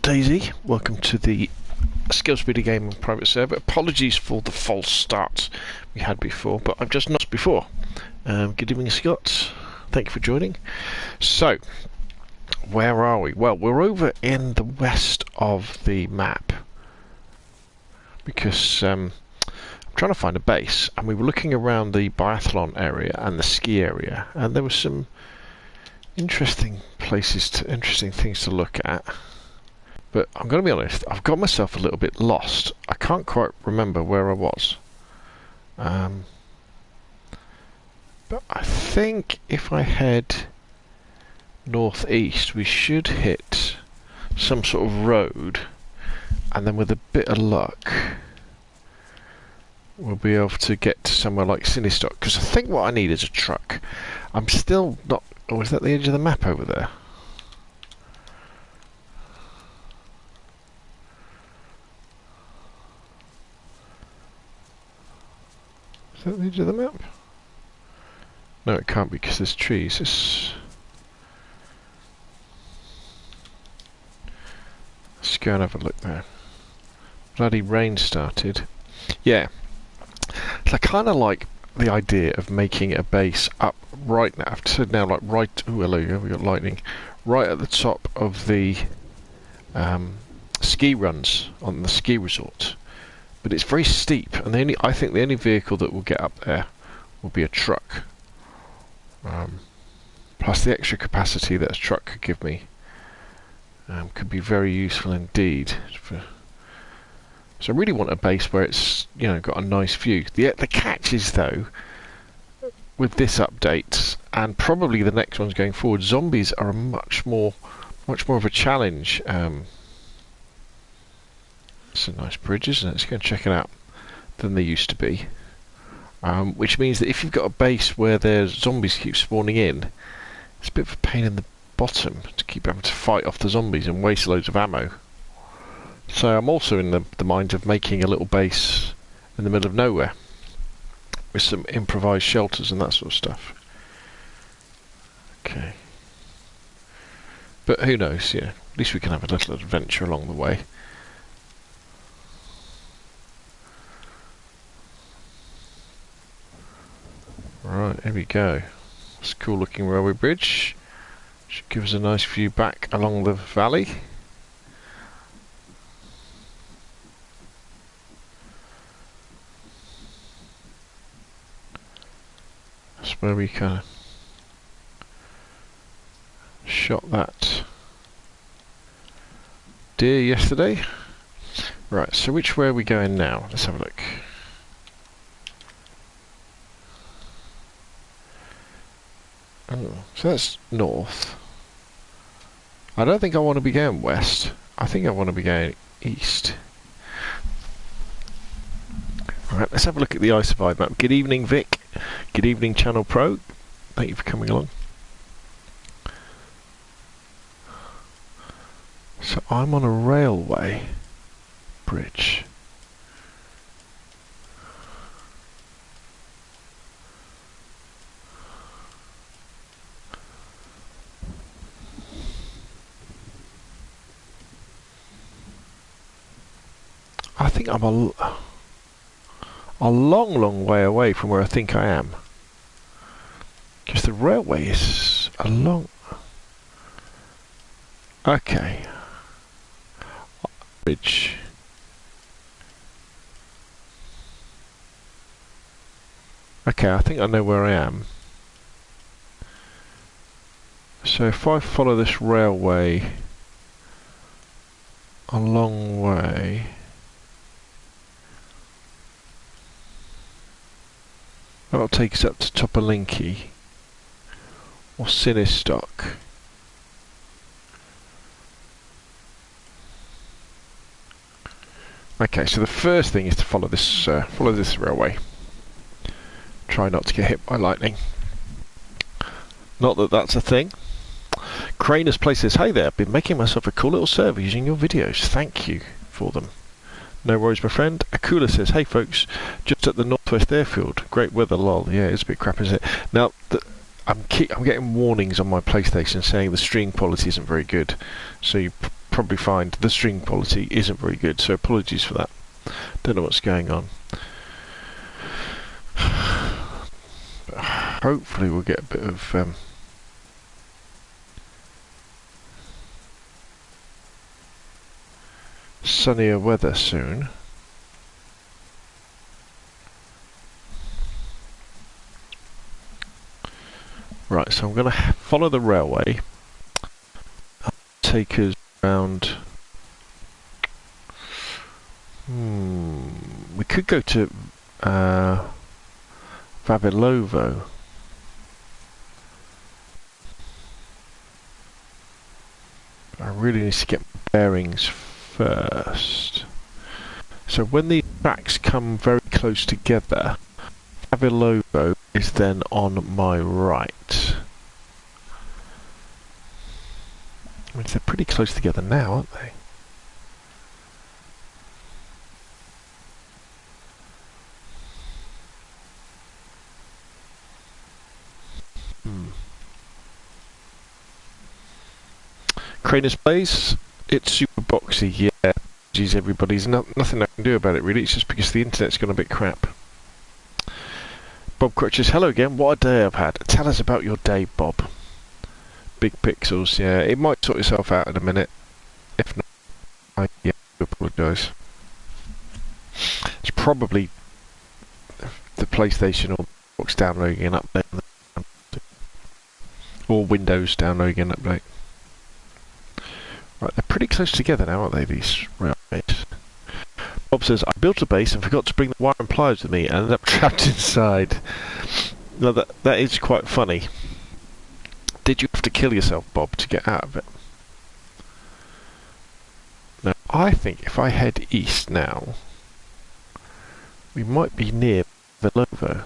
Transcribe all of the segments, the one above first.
DayZ. Welcome to the Scalespeeder game on private server. Apologies for the false start we had before, but I've just not before. Good evening, Scott. Thank you for joining. So, where are we? Well, we're over in the west of the map because I'm trying to find a base, and we were looking around the biathlon area and the ski area, and there were some interesting things to look at. But I'm going to be honest, I've got myself a little bit lost. I can't quite remember where I was. But I think if I head northeast, we should hit some sort of road, and then with a bit of luck, we'll be able to get to somewhere like Sinistock. Because I think what I need is a truck. I'm still not... Oh, is that the edge of the map over there? Is that the edge of the map? No, it can't be because there's trees. Let's go and have a look there. Bloody rain started. Yeah. So I kind of like the idea of making a base up right now. I've said now, like right. Oh, hello, yeah, we got lightning. Right at the top of the ski runs on the ski resort. But it's very steep, and I think the only vehicle that will get up there will be a truck. Plus the extra capacity that a truck could give me could be very useful indeed. So I really want a base where it's, you know, got a nice view. The catch is, though, with this update and probably the next ones going forward, zombies are a much more of a challenge. It's a nice bridge, isn't it? Let's go and check it out. Than they used to be. Which means that if you've got a base where there's zombies keep spawning in, it's a bit of a pain in the bottom to keep having to fight off the zombies and waste loads of ammo. So I'm also in the mind of making a little base in the middle of nowhere with some improvised shelters and that sort of stuff. Okay. But who knows, yeah. At least we can have a little adventure along the way. Right, here we go. It's a cool looking railway bridge. Should give us a nice view back along the valley. That's where we kind of shot that deer yesterday. Right, so which way are we going now? Let's have a look. Oh, so that's north. I don't think I want to be going west. I think I want to be going east. Alright, let's have a look at the iSurvive map. Good evening, Vic. Good evening, Channel Pro. Thank you for coming along. So I'm on a railway bridge. I think I'm a long way away from where I think I am. Because the railway is a long... Okay. Bridge. Okay, I think I know where I am. So if I follow this railway a long way... That'll take us up to Topolinki or Sinistock. Okay, so the first thing is to follow this railway. Try not to get hit by lightning. Not that that's a thing. Cranus Place says, "Hey there, I've been making myself a cool little server using your videos. Thank you for them." No worries, my friend. Akula says, "Hey folks, just at the Northwest Airfield. Great weather, lol." Yeah, it's a bit crap, isn't it? Now, I'm getting warnings on my PlayStation saying the stream quality isn't very good. So you probably find the stream quality isn't very good, so apologies for that. Don't know what's going on. But hopefully we'll get a bit of sunnier weather soon. Right, so I'm going to follow the railway. Take us around. We could go to Vavilovo. I really need to get my bearings first. So when these tracks come very close together, Vavilovo is then on my right. I mean, they're pretty close together now, aren't they? Cranus Place, it's super boxy, yeah. Geez, everybody's nothing I can do about it really, it's just because the internet's gone a bit crap. Bob Crutches, hello again, what a day I've had. Tell us about your day, Bob. Big pixels, yeah, it might sort itself out in a minute. If not, I do apologise. It's probably the PlayStation or Xbox downloading an update. Or Windows downloading an update. Right, they're pretty close together now, aren't they, these railways? Bob says, I built a base and forgot to bring the wire and pliers with me and ended up trapped inside. Now that is quite funny. Did you have to kill yourself, Bob, to get out of it? Now, I think if I head east now, we might be near Velovo.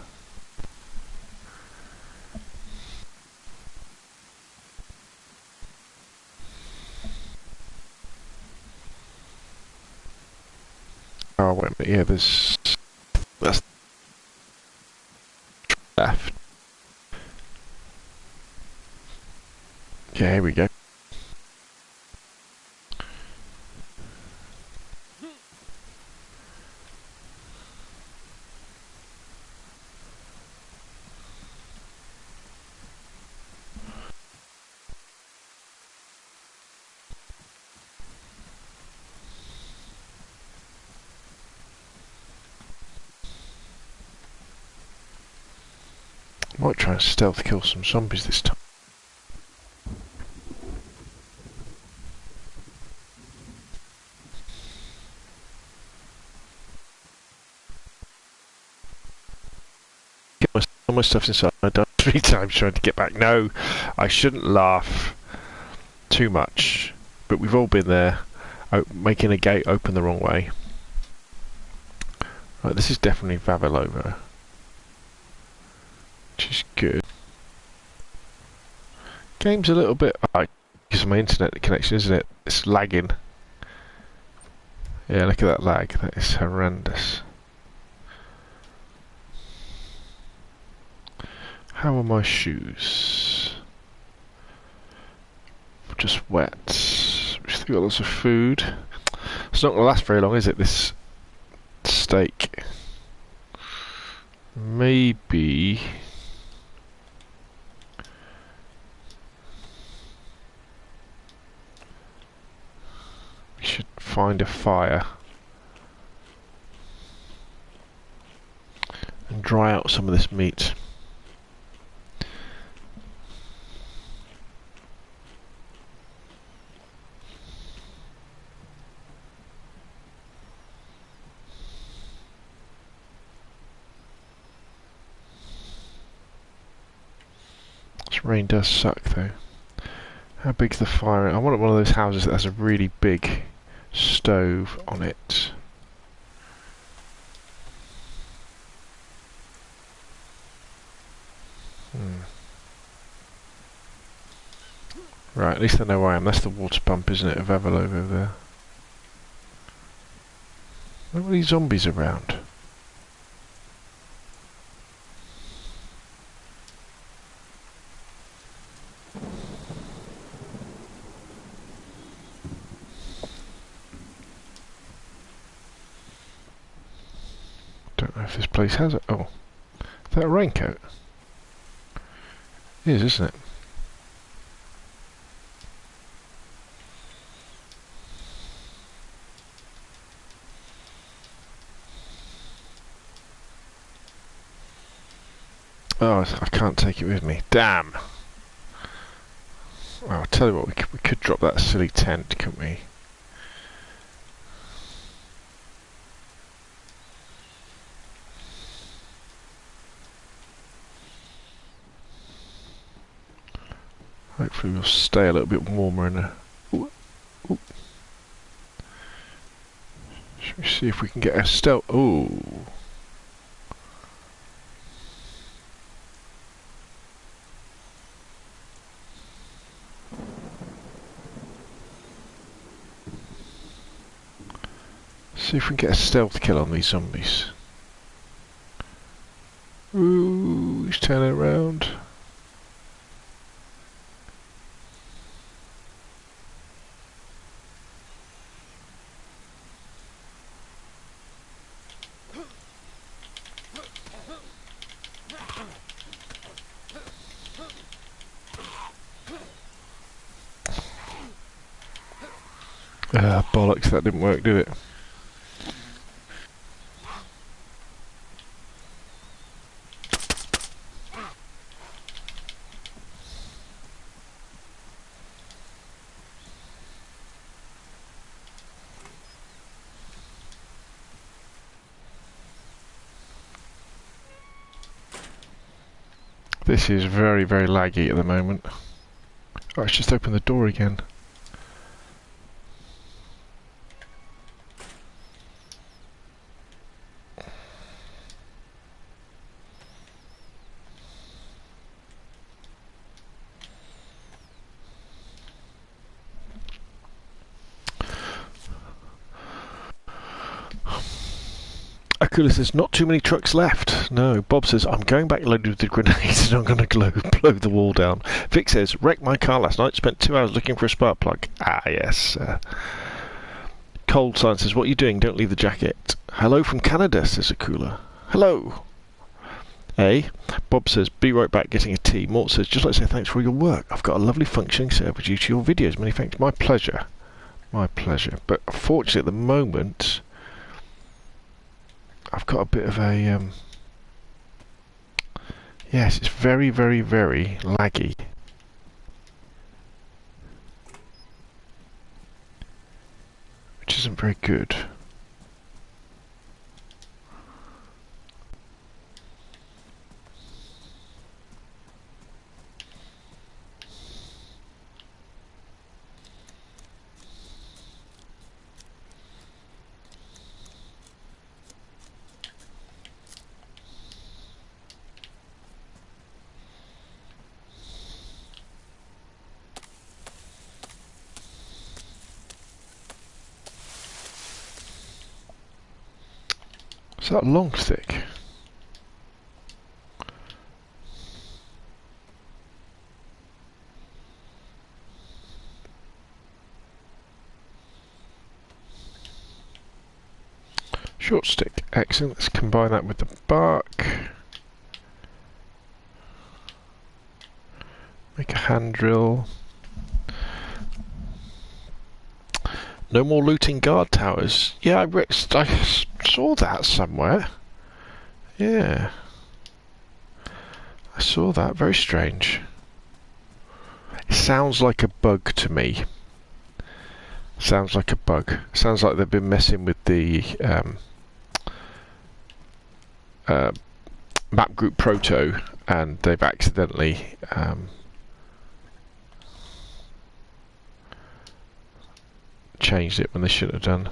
Oh, wait a minute, yeah, that's left. Yeah, here we go. Might try and stealth kill some zombies this time. Get all my stuff's inside. I died 3 times trying to get back. No, I shouldn't laugh too much. But we've all been there, making a gate open the wrong way. Right, this is definitely Vavilovo, which is good. Game's a little bit because of my internet connection, isn't it? It's lagging. Yeah, look at that lag. That is horrendous. How are my shoes? Just wet. We've still got lots of food. It's not going to last very long, is it, this steak? Maybe... we should find a fire. And dry out some of this meat. This rain does suck though. How big's the fire? I want one of those houses that has a really big stove on it. Right, at least I know where I am. That's the water pump, isn't it, of Avalove over there. Look at these zombies around. if this place has it. Oh, is that a raincoat? It is, isn't it? Oh, I can't take it with me. Damn! Well, I'll tell you what, we could drop that silly tent, couldn't we? Hopefully we'll stay a little bit warmer in a... Ooh, ooh. Should we see if we can get a stealth... Ooh. See if we can get a stealth kill on these zombies. Ooh, he's turning around. Bollocks, that didn't work, did it? This is very, very laggy at the moment. Oh, it's just opened the door again. Akula says, not too many trucks left. No. Bob says, I'm going back loaded with the grenades and I'm going to blow the wall down. Vic says, wrecked my car last night, spent 2 hours looking for a spark plug. Ah, yes. Cold Sign says, what are you doing? Don't leave the jacket. Hello from Canada, says Akula. Hello. Bob says, be right back getting a tea. Mort says, just like to say thanks for all your work. I've got a lovely functioning server due to your videos. Many thanks. My pleasure. My pleasure. But unfortunately at the moment... I've got a bit of a, yes, it's very, very, very laggy. Which isn't very good. Is that a long stick? Short stick, excellent. Let's combine that with the bark. Make a hand drill. No more looting guard towers. Yeah, I saw that somewhere. Yeah. I saw that. Very strange. It sounds like a bug to me. Sounds like a bug. Sounds like they've been messing with the map group proto and they've accidentally changed it when they shouldn't have done.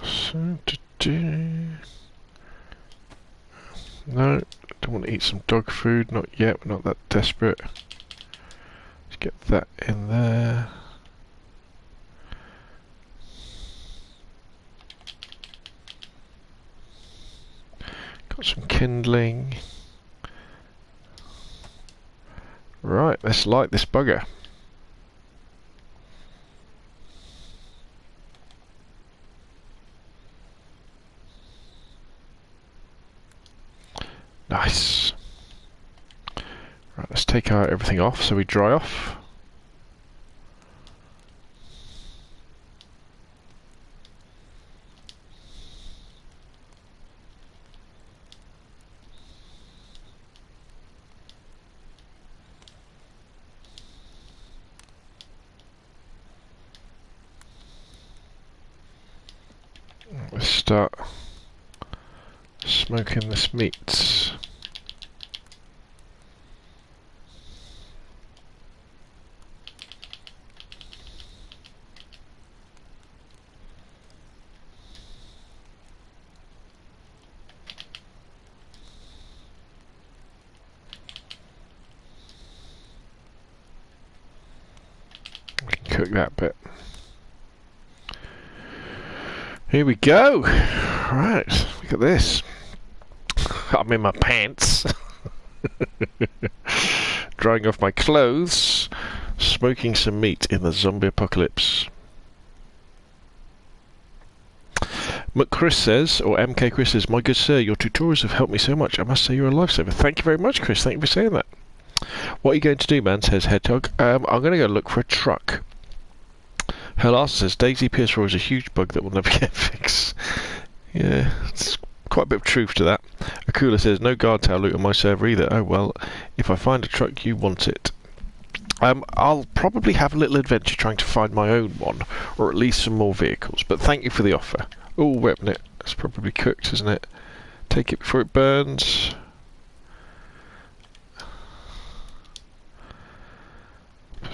So no, don't want to eat some dog food, not yet, we're not that desperate. Let's get that in there. Got some kindling. Right, let's light this bugger. take everything off so we dry off. Let's start smoking this meat. We can cook that bit. Here we go. Right, look at this. I'm in my pants. Drying off my clothes. Smoking some meat in the zombie apocalypse. McChris says, or MK Chris says, my good sir, your tutorials have helped me so much. I must say you're a lifesaver. Thank you very much, Chris. Thank you for saying that. What are you going to do, man? Says Hedgehog. I'm going to go look for a truck. Herlas says, DayZ PS4 is a huge bug that will never get fixed. Yeah, it's quite a bit of truth to that. Akula says, no guard tower loot on my server either. Oh well, if I find a truck, you want it. I'll probably have a little adventure trying to find my own one, or at least some more vehicles, but thank you for the offer. Oh, wait a minute. It's probably cooked, isn't it? Take it before it burns.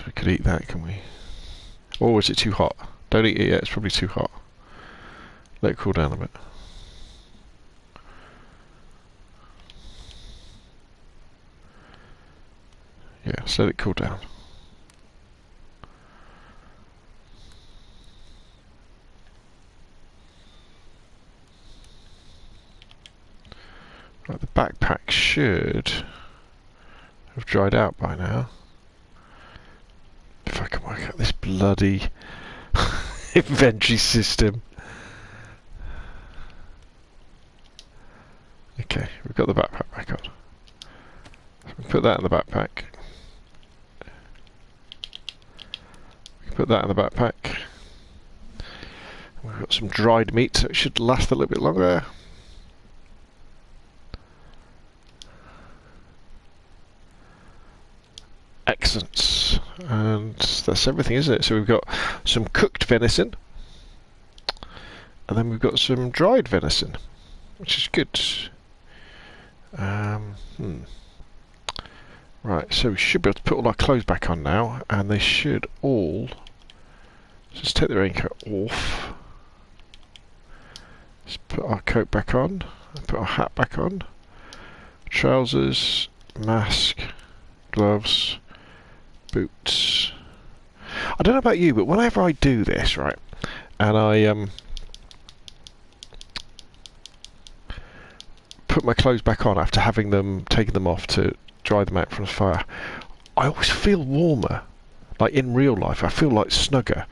We could eat that, can we? Or is it too hot? Don't eat it yet, it's probably too hot. Let it cool down a bit. Yeah, just let it cool down. Right, the backpack should have dried out by now. If I can work out this bloody inventory system. Okay, we've got the backpack back on. So we put that in the backpack. We can put that in the backpack. We've got some dried meat, so it should last a little bit longer. Excellent. And that's everything, isn't it? So we've got some cooked venison, and then we've got some dried venison, which is good. Right, so we should be able to put all our clothes back on now, and they should all just take the raincoat off. Let's put our coat back on, put our hat back on, trousers, mask, gloves, boots. I don't know about you, but whenever I do this, right, and I put my clothes back on after having them taken them off to dry them out from the fire, I always feel warmer. Like in real life, I feel like snugger.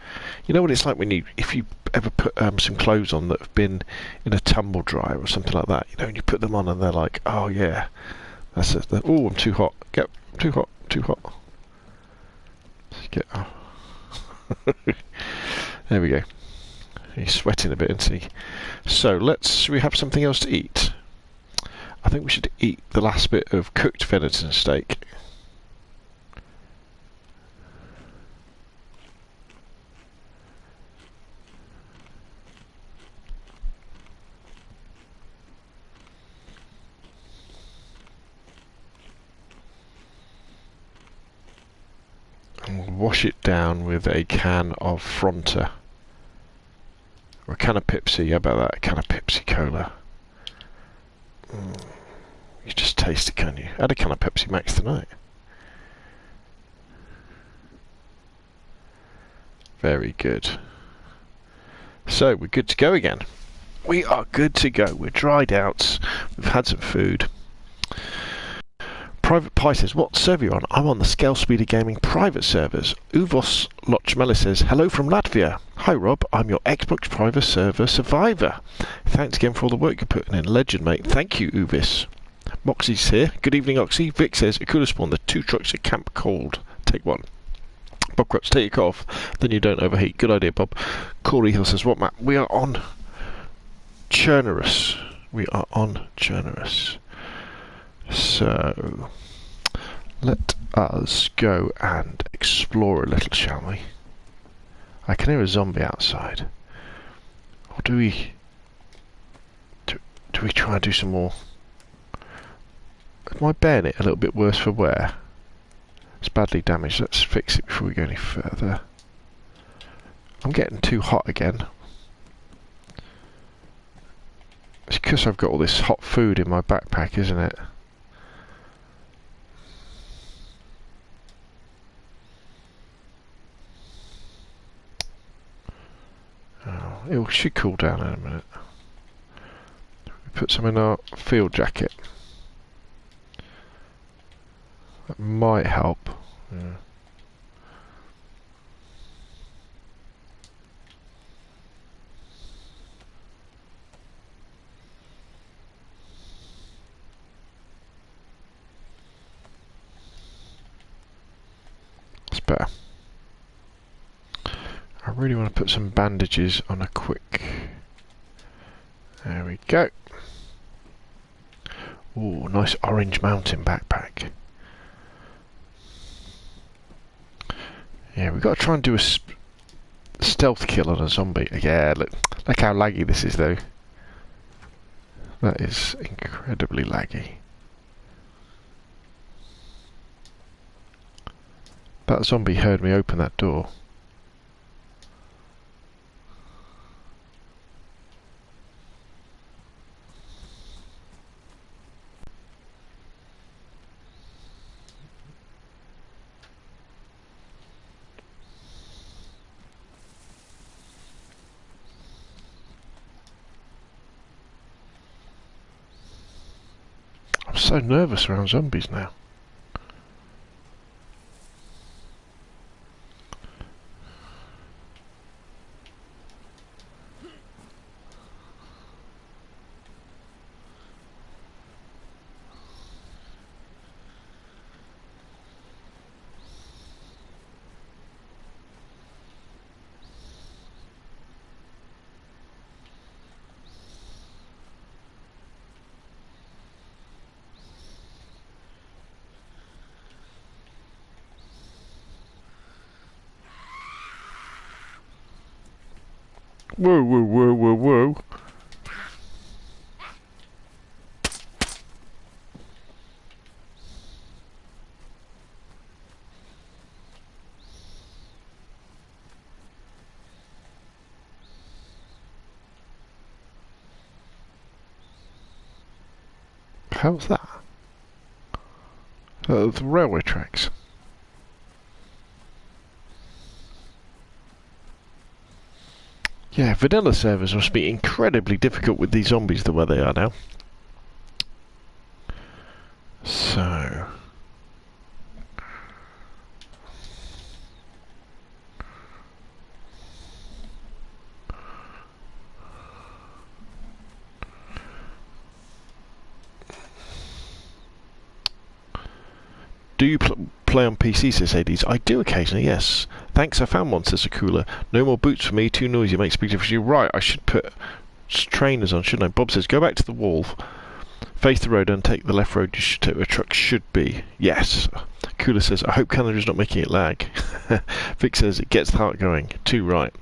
You know what it's like when if you ever put some clothes on that have been in a tumble dryer or something like that, you know, and you put them on and they're like, oh yeah, that's it. Oh, I'm too hot. Get too hot, too hot. Get oh. There we go. He's sweating a bit, isn't he? So should we have something else to eat? I think we should eat the last bit of cooked venison steak. And we'll wash it down with a can of Fronter. Or a can of Pepsi, how about that? A can of Pepsi Cola. You just taste it, can you? I had a can of Pepsi Max tonight. Very good. So, we're good to go again. We are good to go. We're dried out. We've had some food. Private Pie says, what server you on? I'm on the Scalespeeder Gaming private servers. Uvos Lochmela says, hello from Latvia. Hi Rob, I'm your Xbox private server survivor. Thanks again for all the work you're putting in. Legend, mate. Thank you, Uvis. Moxie's here. Good evening, Oxy. Vic says, Akula spawn, the 2 trucks at Camp Cold. Take one. Bob Crutch, take your off, then you don't overheat. Good idea, Bob. Corey Hill says, what map? We are on Chernarus. We are on Chernarus. So, let us go and explore a little, shall we? I can hear a zombie outside. Or do we... Do we try and do some more... Is my bayonet a little bit worse for wear? It's badly damaged. Let's fix it before we go any further. I'm getting too hot again. It's because I've got all this hot food in my backpack, isn't it? Oh, it should cool down in a minute. We put some in our field jacket. That might help. Yeah. It's better. I really want to put some bandages on a quick... There we go. Ooh, nice orange mountain backpack. Yeah, we've got to try and do a stealth kill on a zombie. Yeah, look how laggy this is though. That is incredibly laggy. That zombie heard me open that door. I'm so nervous around zombies now. Whoa, whoa, whoa, whoa, whoa. How's that? The railway tracks. Yeah, vanilla servers must be incredibly difficult with these zombies the way they are now. So... Do you play on PC, says Hades? I do occasionally, yes. Thanks, I found one, says Akula. No more boots for me, too noisy, makes a big difference. You're right, I should put trainers on, shouldn't I? Bob says, go back to the wall, face the road and take the left road you should take where a truck should be. Yes. Akula says, I hope Canada's not making it lag. Vic says, it gets the heart going. Too right.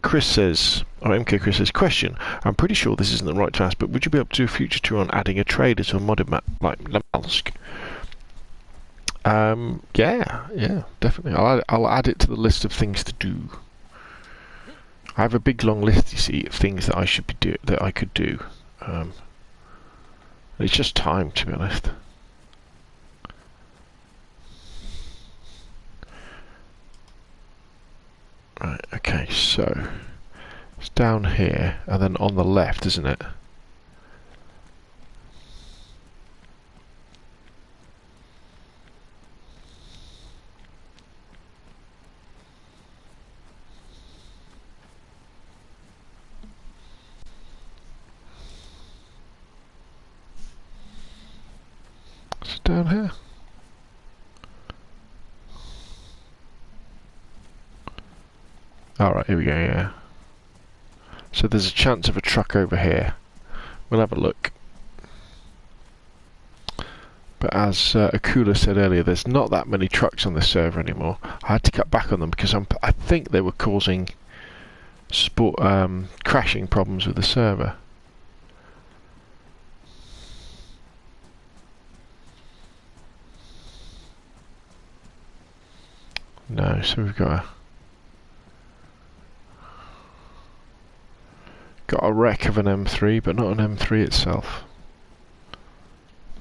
Chris says, MK Chris says, question, I'm pretty sure this isn't the right to ask, but would you be able to do a future tour on adding a trader to a modded map like Lamalsk? Yeah, definitely. I'll add it to the list of things to do. I have a big long list, you see, of things that I could do. It's just time, to be honest. Right, okay, so it's down here, and then on the left, isn't it? down here? Alright, here we go, yeah. So there's a chance of a truck over here. We'll have a look. But as Akula said earlier, there's not that many trucks on this server anymore. I had to cut back on them because I think they were causing crashing problems with the server. No, so we've got a wreck of an M3, but not an M3 itself.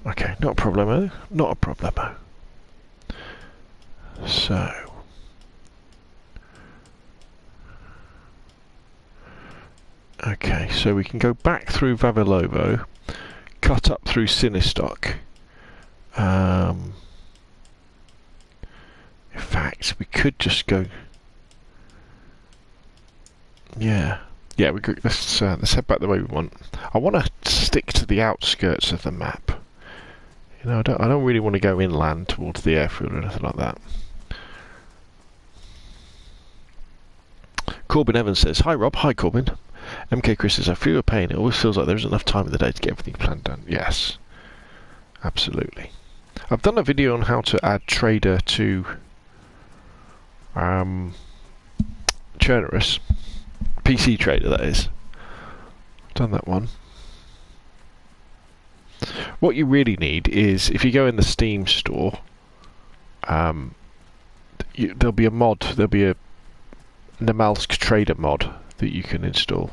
Okay, not a problemo. Not a problemo. So okay, so we can go back through Vavilovo, cut up through Sinistock. In fact, we could just go. Yeah, we could, let's head back the way we want. I want to stick to the outskirts of the map. You know, I don't really want to go inland towards the airfield or anything like that. Corbin Evans says, "Hi Rob, hi Corbin." MK Chris says, "I feel your pain. It always feels like there isn't enough time in the day to get everything planned done." Yes, absolutely. I've done a video on how to add Trader to Churnerus. PC Trader, that is. Done that one. What you really need is, if you go in the Steam store, there'll be a mod, there'll be a Namalsk Trader mod that you can install.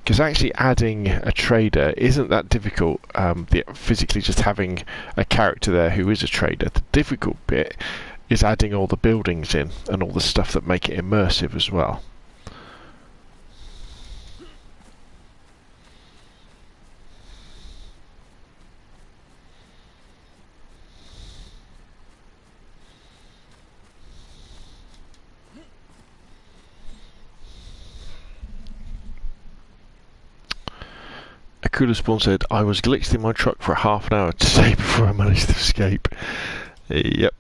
Because actually adding a trader isn't that difficult, physically just having a character there who is a trader. The difficult bit is adding all the buildings in and all the stuff that make it immersive as well. Akula Spawn said, "I was glitched in my truck for half an hour today before I managed to escape." Yep.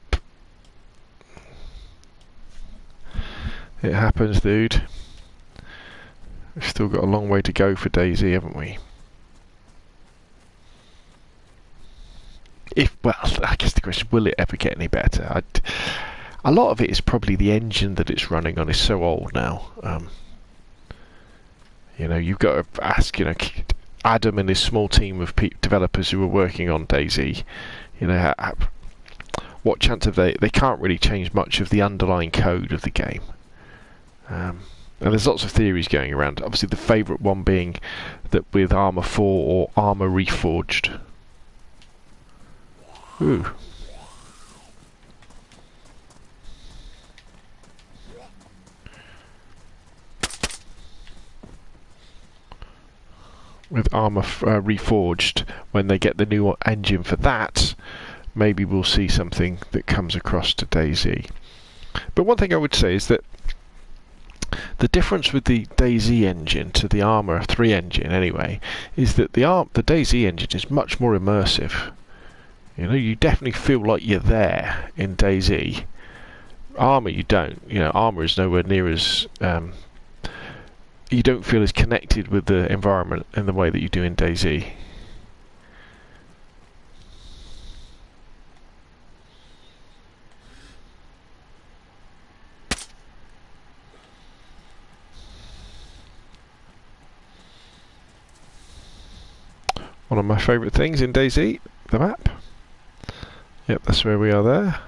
It happens, dude. We've still got a long way to go for DayZ, haven't we? Well, I guess the question, will it ever get any better? A lot of it is probably the engine that it's running on is so old now. You know, you've got to ask, you know, Adam and his small team of developers who are working on DayZ, you know, what chance have they can't really change much of the underlying code of the game. And there's lots of theories going around. Obviously the favourite one being that with Armour 4 or Armour Reforged. Ooh. With Armour Reforged, when they get the new engine for that, maybe we'll see something that comes across to DayZ. But one thing I would say is that the difference with the DayZ engine to the Armour 3 engine, anyway, is that the DayZ engine is much more immersive. You know, you definitely feel like you're there in DayZ. Armour, you don't. You know, Armour is nowhere near as you don't feel as connected with the environment in the way that you do in DayZ. One of my favourite things in DayZ, the map. Yep, that's where we are there.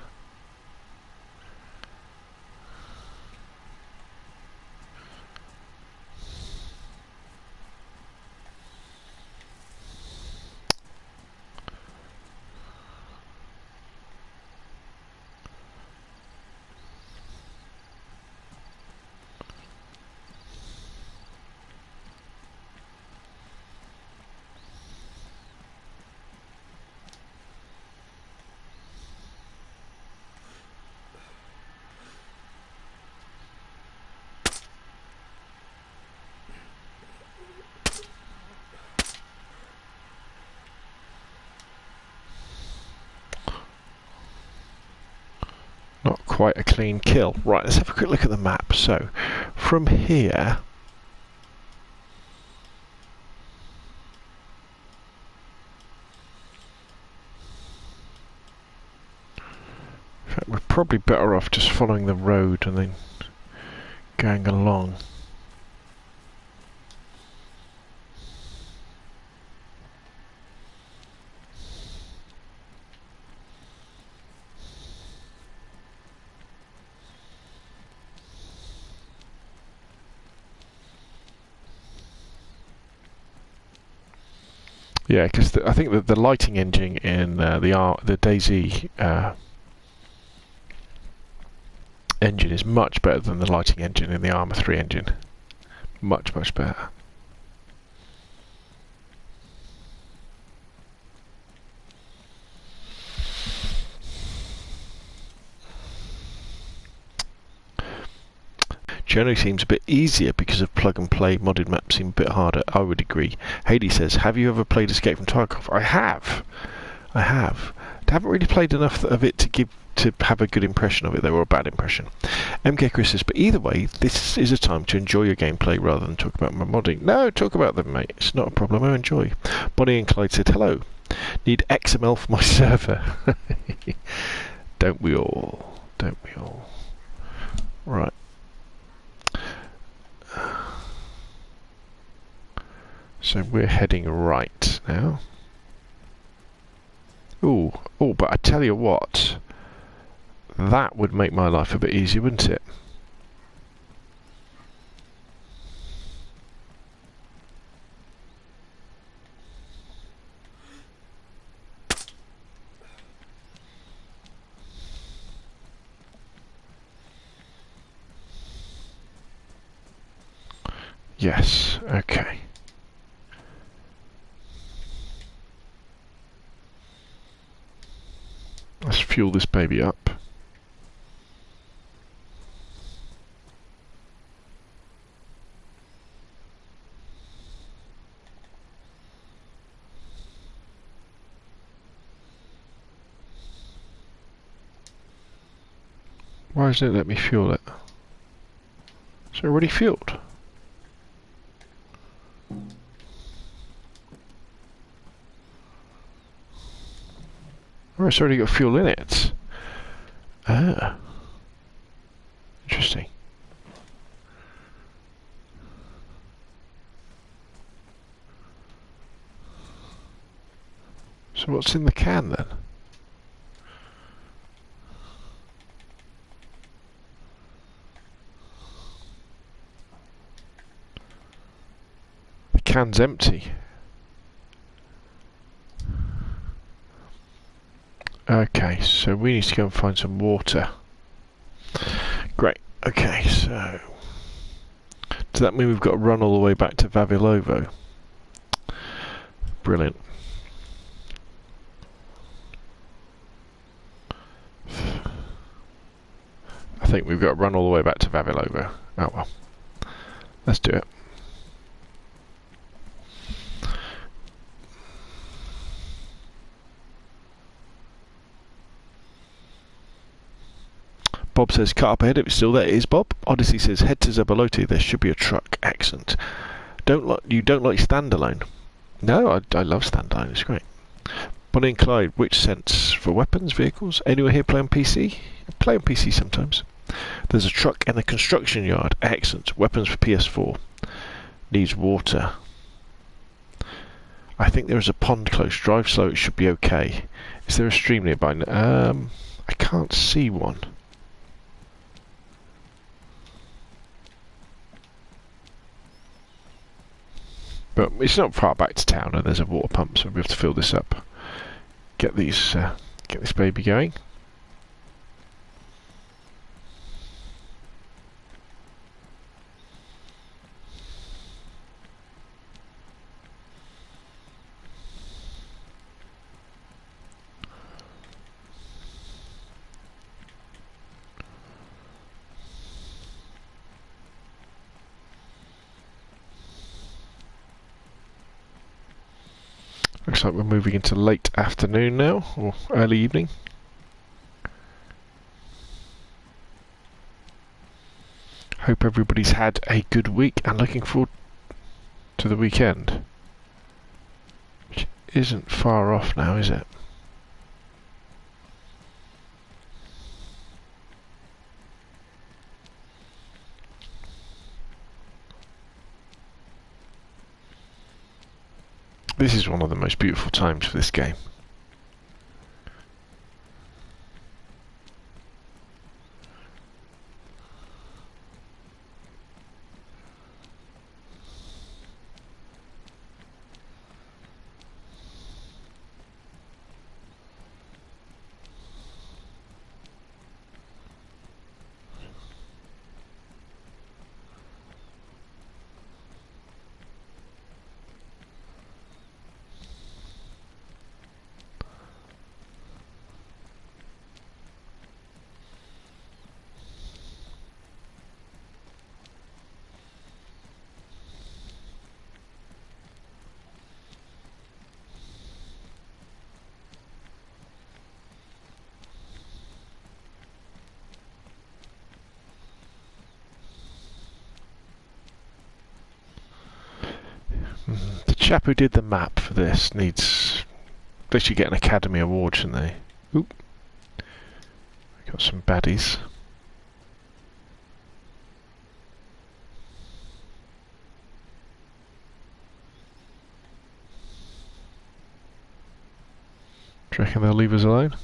quite a clean kill. Right, let's have a quick look at the map. So, from here... In fact, we're probably better off just following the road and then going along. Yeah, because I think that the lighting engine in the DayZ engine is much better than the lighting engine in the Armour 3 engine. Much, much better. Generally seems a bit easier because of plug and play. Modded maps seem a bit harder. I would agree. Haley says, have you ever played Escape from Tarkov? I have. I haven't really played enough of it to have a good impression of it, though, or a bad impression. MK Chris says, but either way, this is a time to enjoy your gameplay rather than talk about my modding. No, talk about them, mate. It's not a problem. I enjoy. Bonnie and Clyde said, hello. Need XML for my server. Don't we all? Don't we all? Right. So we're heading right now. Oh, but I tell you what, that would make my life a bit easier, wouldn't it? Yes, okay. Let's fuel this baby up. Why doesn't it let me fuel it? Is it already fueled? Oh, it's already got fuel in it. Ah. Interesting. So what's in the can then? The can's empty. Okay, so we need to go and find some water. Great. Okay, so does that mean we've got to run all the way back to Vavilovo? Brilliant. I think we've got to run all the way back to Vavilovo. Oh well. Let's do it. Bob says, cut up ahead if it's still there. It is, Bob. Odyssey says, head to Zabaloti. There should be a truck. Excellent. You don't like standalone? No, I love standalone. It's great. Bonnie and Clyde, which sense? For weapons, vehicles? Anyone here play on PC? I play on PC sometimes. There's a truck in the construction yard. Excellent. Weapons for PS4. Needs water. I think there is a pond close. Drive slow. It should be okay. Is there a stream nearby? I can't see one. But it's not far back to town, and there's a water pump, so we'll have to fill this up. Get this baby going. Looks like we're moving into late afternoon now, or early evening. Hope everybody's had a good week and looking forward to the weekend. Which isn't far off now, is it? This is one of the most beautiful times for this game. The chap who did the map for this they should get an Academy Award, shouldn't they? Oop. Got some baddies. Do you reckon they'll leave us alone?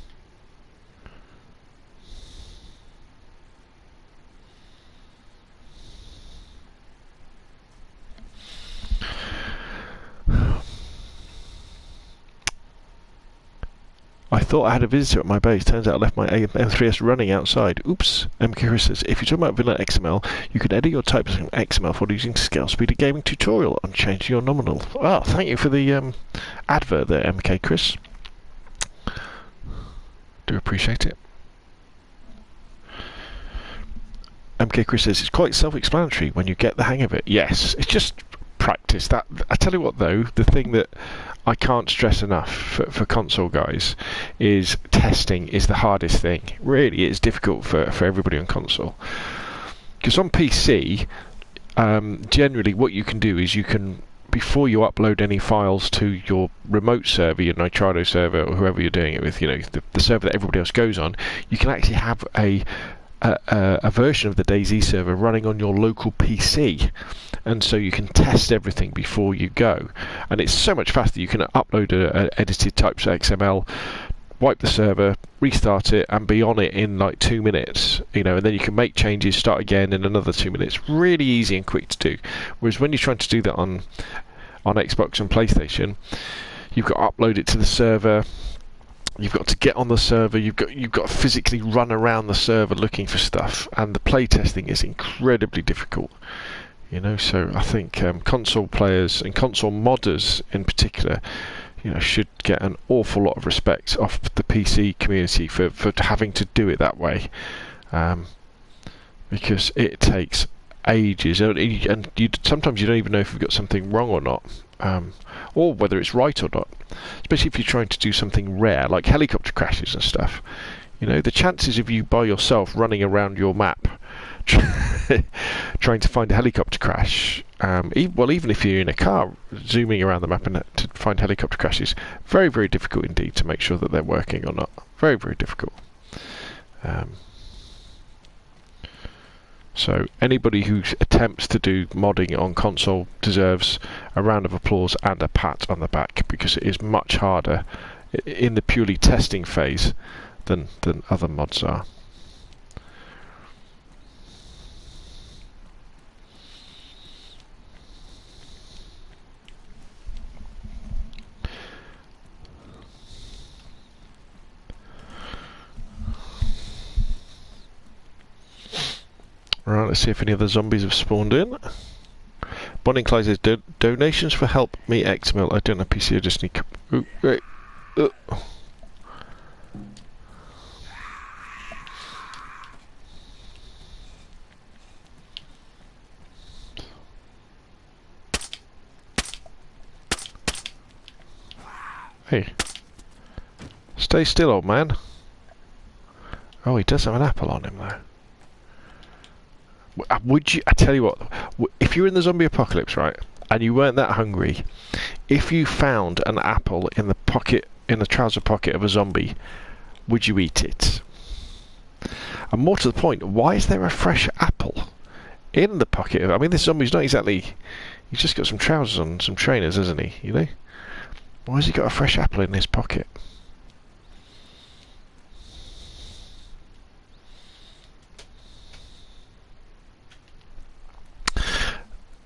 I thought I had a visitor at my base. Turns out I left my M3S running outside. Oops. MK says, if you're talking about vanilla XML, you can edit your types in XML for using Scalespeeder gaming tutorial and change your nominal. Oh, thank you for the advert there, MK Chris. Do appreciate it. MK Chris says, it's quite self-explanatory when you get the hang of it. Yes, it's just practice. That I tell you what though, the thing that I can't stress enough for console guys is testing is the hardest thing. Really, it's difficult for everybody on console. Because on PC, generally what you can do is you can, before you upload any files to your remote server, your Nitrado server, or whoever you're doing it with, you know, the server that everybody else goes on, you can actually have a version of the DayZ server running on your local PC, and so you can test everything before you go, and it's so much faster. You can upload a edited types XML, wipe the server, restart it, and be on it in like 2 minutes, you know, and then you can make changes, start again in another 2 minutes. Really easy and quick to do. Whereas when you're trying to do that on Xbox and PlayStation, you've got to upload it to the server. You've got to get on the server. You've got to physically run around the server looking for stuff, and the playtesting is incredibly difficult. You know, so I think console players and console modders in particular, you know, should get an awful lot of respect off the PC community for having to do it that way, because it takes ages, and sometimes you don't even know if you've got something wrong or not, or whether it's right or not. Especially if you're trying to do something rare, like helicopter crashes and stuff. You know, the chances of you by yourself running around your map trying to find a helicopter crash, even if you're in a car zooming around the map and to find helicopter crashes, very, very difficult indeed to make sure that they're working or not. Very, very difficult. So anybody who attempts to do modding on console deserves a round of applause and a pat on the back, because it is much harder in the purely testing phase than other mods are. Right, let's see if any other zombies have spawned in. Bonnie Clyde says, donations for help me XML. I don't have PC, I just need... Ooh, wait. Hey. Stay still, old man. Oh, he does have an apple on him, though. Would you? I tell you what, if you're in the zombie apocalypse, right, and you weren't that hungry, if you found an apple in the pocket, in the trouser pocket of a zombie, would you eat it? And more to the point, why is there a fresh apple in the pocket? I mean, this zombie's not exactly... He's just got some trousers on, some trainers, hasn't he? You know? Why has he got a fresh apple in his pocket?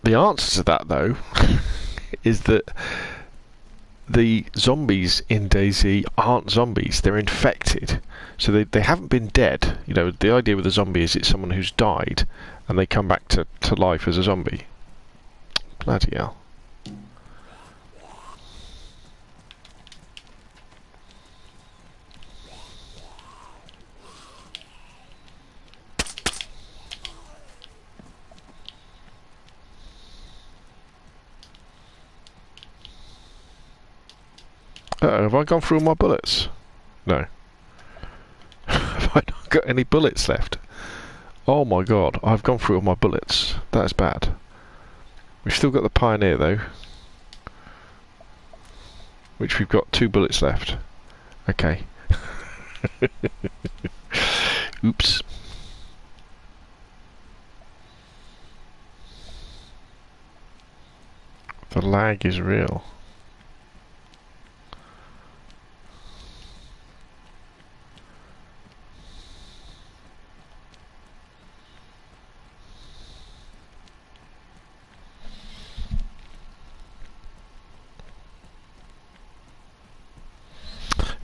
The answer to that, though, is that the zombies in DayZ aren't zombies, they're infected. So they haven't been dead. You know, the idea with a zombie is it's someone who's died and they come back to life as a zombie. Bloody hell. Uh-oh, have I gone through all my bullets? No. Have I not got any bullets left? Oh my god, I've gone through all my bullets. That is bad. We've still got the Pioneer though, which we've got 2 bullets left. Okay. Oops. The lag is real.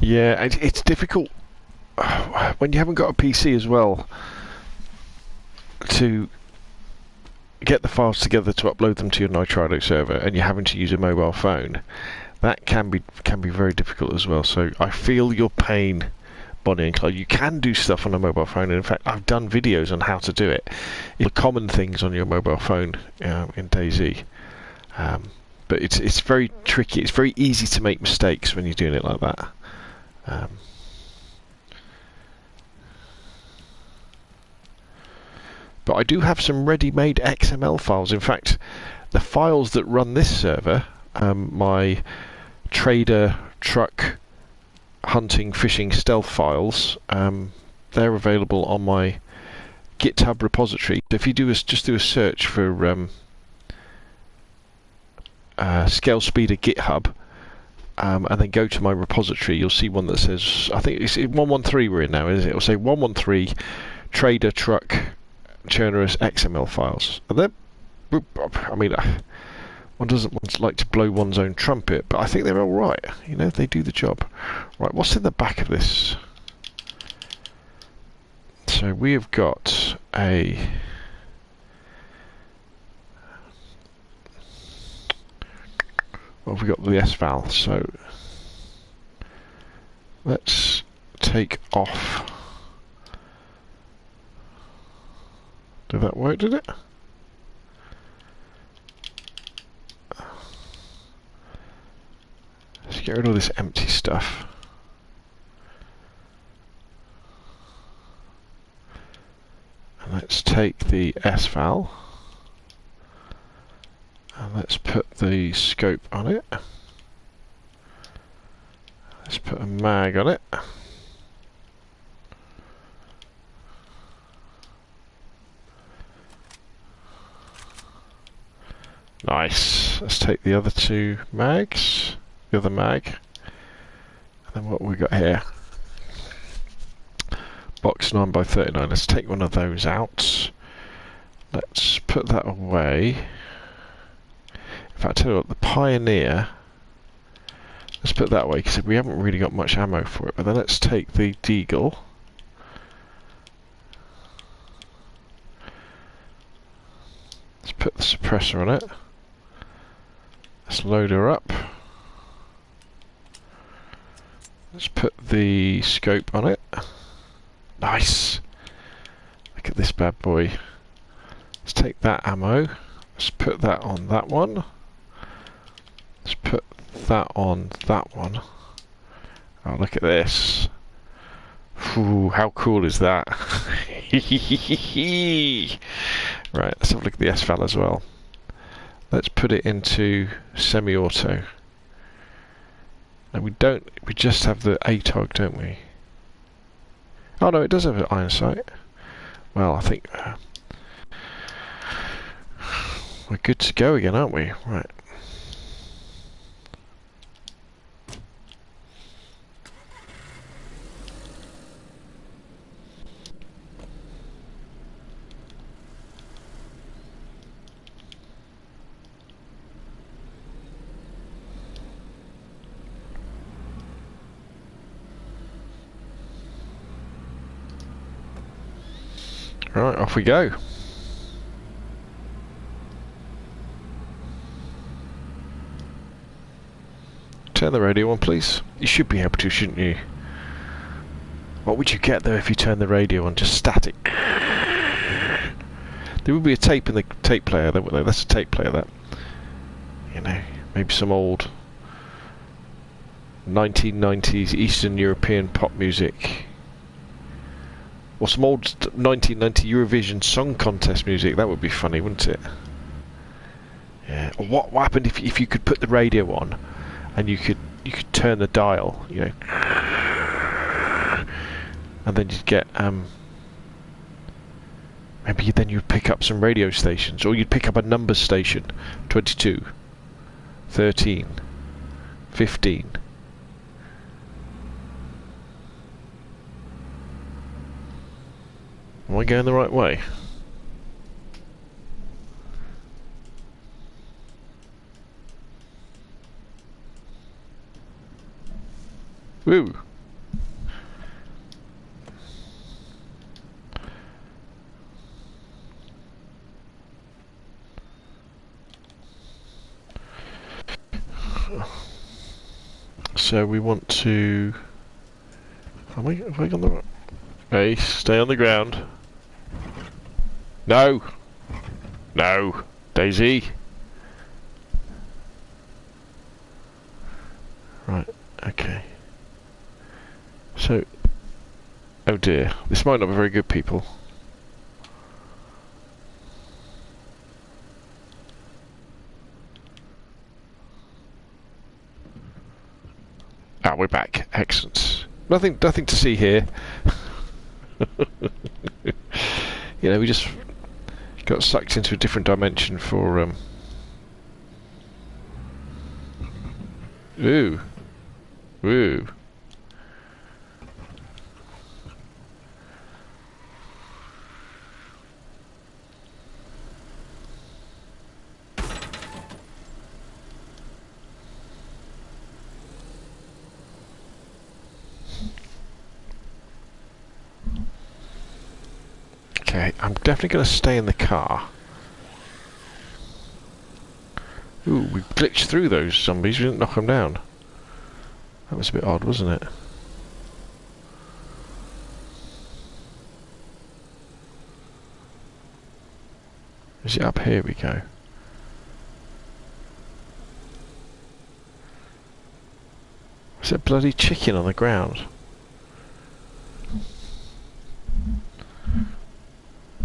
Yeah, it's difficult when you haven't got a PC as well to get the files together to upload them to your Nitrado server, and you're having to use a mobile phone. That can be very difficult as well. So I feel your pain, Bonnie and Clyde. You can do stuff on a mobile phone, and in fact, I've done videos on how to do it. The common things on your mobile phone in DayZ. But it's very tricky. It's very easy to make mistakes when you're doing it like that. But I do have some ready-made XML files. In fact, the files that run this server, my trader, truck, hunting, fishing, stealth files, they're available on my GitHub repository. If you just do a search for Scalespeeder GitHub, and then go to my repository, you'll see one that says, I think it's 113 we're in now, isn't it? It'll say 113 trader, truck, churnerous XML files. And they're, I mean, one doesn't want to like to blow one's own trumpet, but I think they're all right. You know, they do the job. Right, what's in the back of this? So we have got a... Well, we've got the S-Val, so let's take off. Did that work, did it? Let's get rid of this empty stuff. And let's take the S-Val. And let's put the scope on it. Let's put a mag on it. Nice. Let's take the other 2 mags, the other mag. And then what we got here? Box 9x39. Let's take one of those out. Let's put that away. In fact, I tell you what, the Pioneer, let's put that away because we haven't really got much ammo for it. But then let's take the Deagle. Let's put the suppressor on it. Let's load her up. Let's put the scope on it. Nice! Look at this bad boy. Let's take that ammo. Let's put that on that one. Let's put that on that one. Oh, look at this. Ooh, how cool is that? Right, let's have a look at the SVAL as well. Let's put it into semi-auto. And we don't, we just have the ATOG, don't we? Oh no, it does have an iron sight. Well, I think we're good to go again, aren't we? Right. Right, off we go. Turn the radio on, please. You should be able to, shouldn't you? What would you get though if you turn the radio on? Just static. There would be a tape in the tape player. That's a tape player. That, you know, maybe some old 1990s Eastern European pop music. Or some old 1990 Eurovision Song Contest music. That would be funny, wouldn't it? Yeah. Or what happened if you could put the radio on, and you could turn the dial, you know, and then you'd get maybe then you'd pick up some radio stations, or you'd pick up a number station, 22, 13, 15. Am I going the right way? Woo! So we want to... Have I gone the right... Hey, stay on the ground. No! No! DayZ! Right, okay. So... Oh dear, this might not be very good, people. Ah, we're back. Excellent. Nothing to see here. You know, we just got sucked into a different dimension for Ooh. Ooh. Okay, I'm definitely going to stay in the car. Ooh, we glitched through those zombies, we didn't knock them down. That was a bit odd, wasn't it? Is it up here we go? There's a bloody chicken on the ground.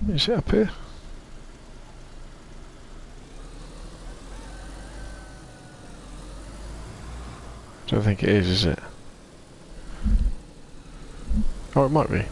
Is it up here? Don't think it is it? Oh, it might be.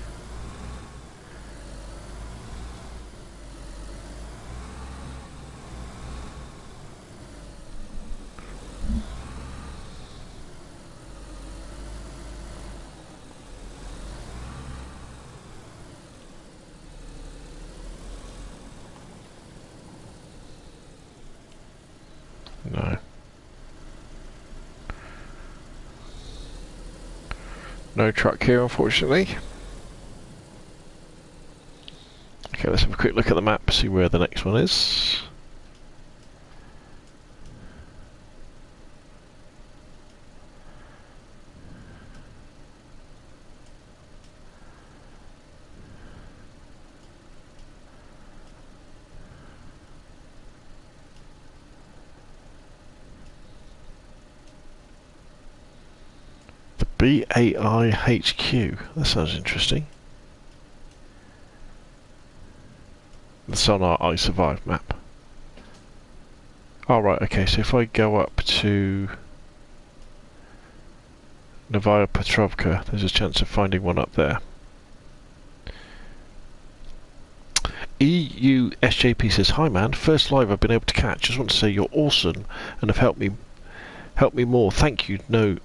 No. No truck here, unfortunately. Okay, let's have a quick look at the map, see where the next one is. BAI HQ. That sounds interesting. That's on our I Survived map. Alright, okay, so if I go up to Novaya Petrovka, there's a chance of finding one up there. EUSJP says, "Hi man, first live I've been able to catch. Just want to say you're awesome and have helped me more. Thank you. No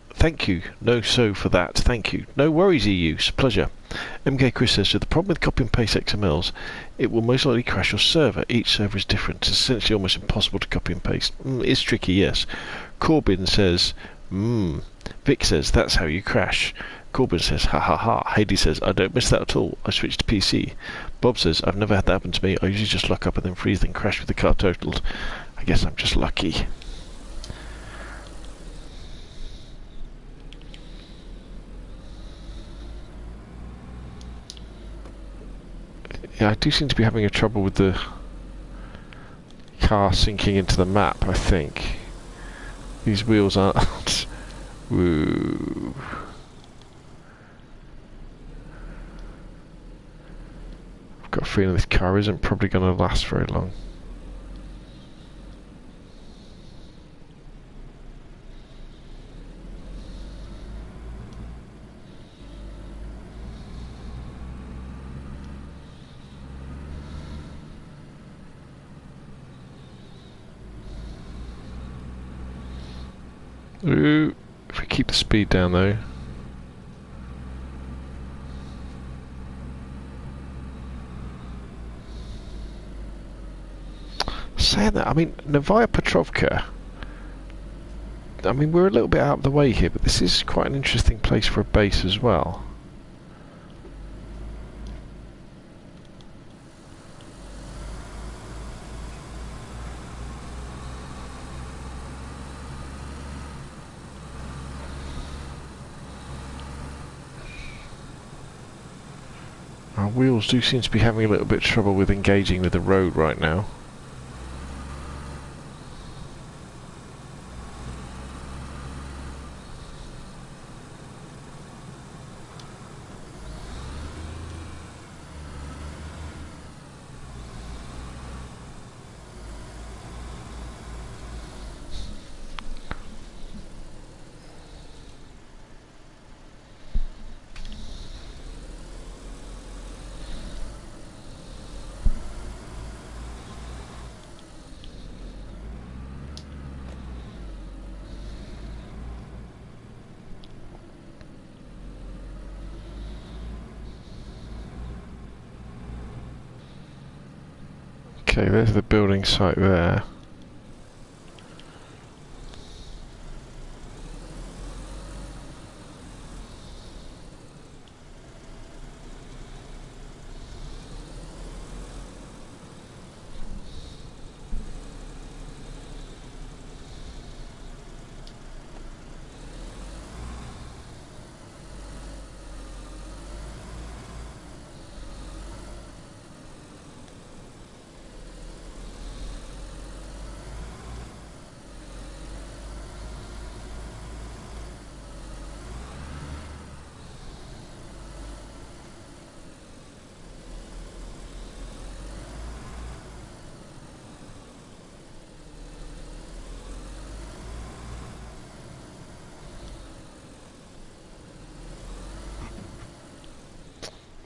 so for that. Thank you. No worries, EU. It's a pleasure." MK Chris says, "So the problem with copy and paste XMLs, it will most likely crash your server. Each server is different. It's essentially almost impossible to copy and paste." It's tricky, yes. Corbin says, Vic says, "That's how you crash." Corbin says, "Ha ha ha." Heidi says, "I don't miss that at all. I switched to PC." Bob says, "I've never had that happen to me. I usually just lock up and then freeze, then crash with the car totaled. I guess I'm just lucky." Yeah, I do seem to be having a trouble with the car sinking into the map, I think. These wheels aren't... Woo. I've got a feeling this car isn't probably going to last very long. Ooh, if we keep the speed down though. Saying that, I mean, Novaya Petrovka, I mean, we're a little bit out of the way here, but this is quite an interesting place for a base as well. Our wheels do seem to be having a little bit of trouble with engaging with the road right now. Okay, there's the building site there.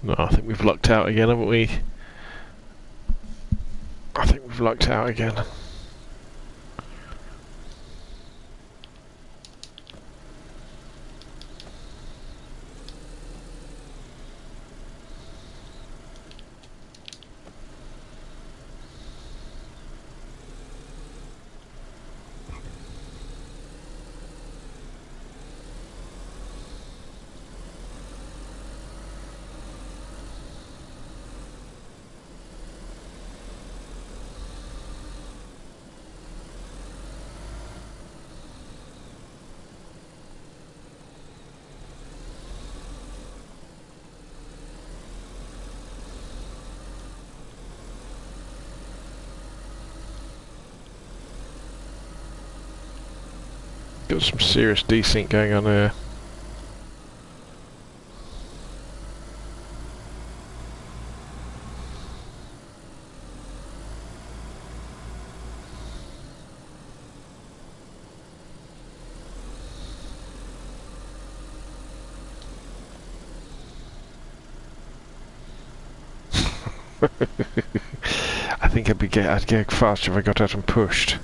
No, I think we've lucked out again, haven't we? I think we've lucked out again. Got some serious de-sync going on here. I think I'd get faster if I got out and pushed.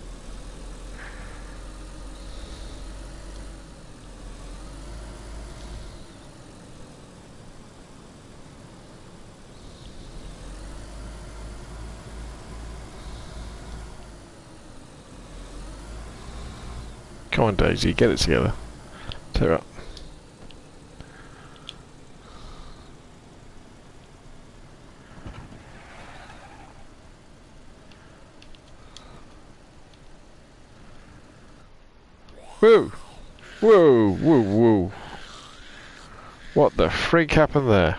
Come on, DayZ, get it together. Tear up. Whoa! Whoa! Whoa! Whoa! What the freak happened there?